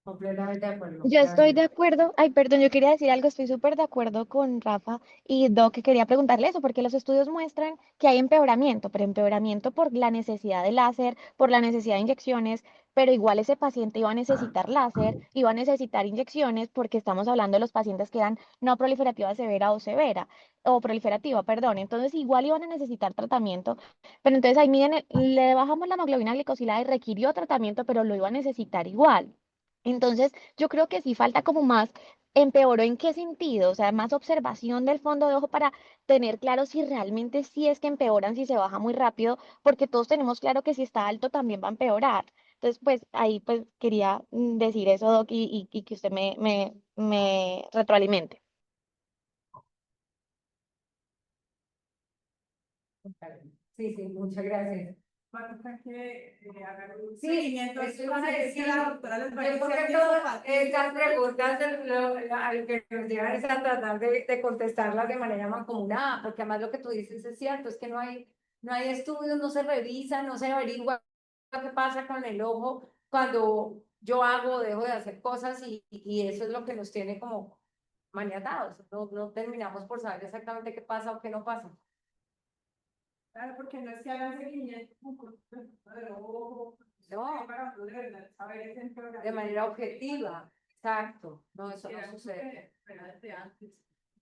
[SPEAKER 2] Completamente de acuerdo.
[SPEAKER 4] Yo estoy de acuerdo, ay, perdón, yo quería decir algo, estoy súper de acuerdo con Rafa y Doc, que quería preguntarle eso, porque los estudios muestran que hay empeoramiento, pero empeoramiento por la necesidad de láser, por la necesidad de inyecciones, pero igual ese paciente iba a necesitar láser, iba a necesitar inyecciones, porque estamos hablando de los pacientes que eran no proliferativa severa o severa, o proliferativa, perdón, entonces igual iban a necesitar tratamiento, pero entonces ahí miren, le bajamos la hemoglobina glicosilada y requirió tratamiento, pero lo iba a necesitar igual. Entonces, yo creo que sí falta como más ¿empeoró en qué sentido? O sea, más observación del fondo de ojo para tener claro si realmente sí es que empeoran si se baja muy rápido, porque todos tenemos claro que si está alto también va a empeorar. Entonces, pues ahí pues quería decir eso, Doc, y que usted me retroalimente.
[SPEAKER 2] Sí, sí, muchas gracias.
[SPEAKER 1] Falta que hagan un
[SPEAKER 2] Sí,
[SPEAKER 1] seguimiento.
[SPEAKER 2] eso
[SPEAKER 1] Entonces,
[SPEAKER 2] iba a
[SPEAKER 1] es que
[SPEAKER 2] decir.
[SPEAKER 1] la doctora les va a
[SPEAKER 2] Yo
[SPEAKER 1] decir
[SPEAKER 2] porque
[SPEAKER 1] si
[SPEAKER 2] todas
[SPEAKER 1] eso
[SPEAKER 2] estas preguntas a lo que nos llevan es a tratar de contestarlas de manera mancomunada, porque además lo que tú dices es cierto, es que no hay estudios, no se revisa, no se averigua qué pasa con el ojo cuando yo hago o dejo de hacer cosas y eso es lo que nos tiene como maniatados, no terminamos por saber exactamente qué pasa o qué no pasa.
[SPEAKER 1] Claro, porque no es que hagan seguimiento de ojo,
[SPEAKER 2] No.
[SPEAKER 1] para de verdad saber ese empeoramiento.
[SPEAKER 2] De manera objetiva, exacto, no, eso no
[SPEAKER 5] Era
[SPEAKER 2] sucede.
[SPEAKER 5] era desde antes,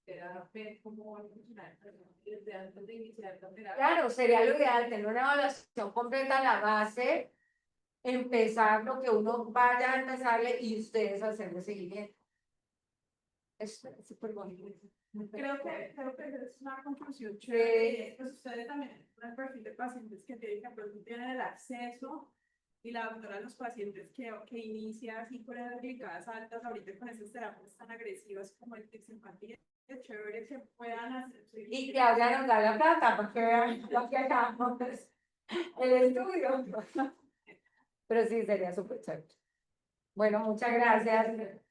[SPEAKER 5] era ver cómo va a funcionar, pero desde antes de iniciar la terapia.
[SPEAKER 2] Claro, sería lo ideal tener una evaluación completa a la base, empezar lo que uno vaya a empezarle y ustedes hacerle seguimiento. Es súper bonito.
[SPEAKER 1] Creo que es una conclusión chévere. Pues ustedes también, el perfil de pacientes que tienen, que pronto tienen el acceso y la doctora, los pacientes que inicia así con las glicadas altas, ahorita con esas terapias tan agresivas como el tixinfantil, es chévere que puedan hacer.
[SPEAKER 2] Y Claudia nos da la plata para que vean lo que hagamos el estudio. Pero sí, sería súper chévere. Bueno, muchas gracias.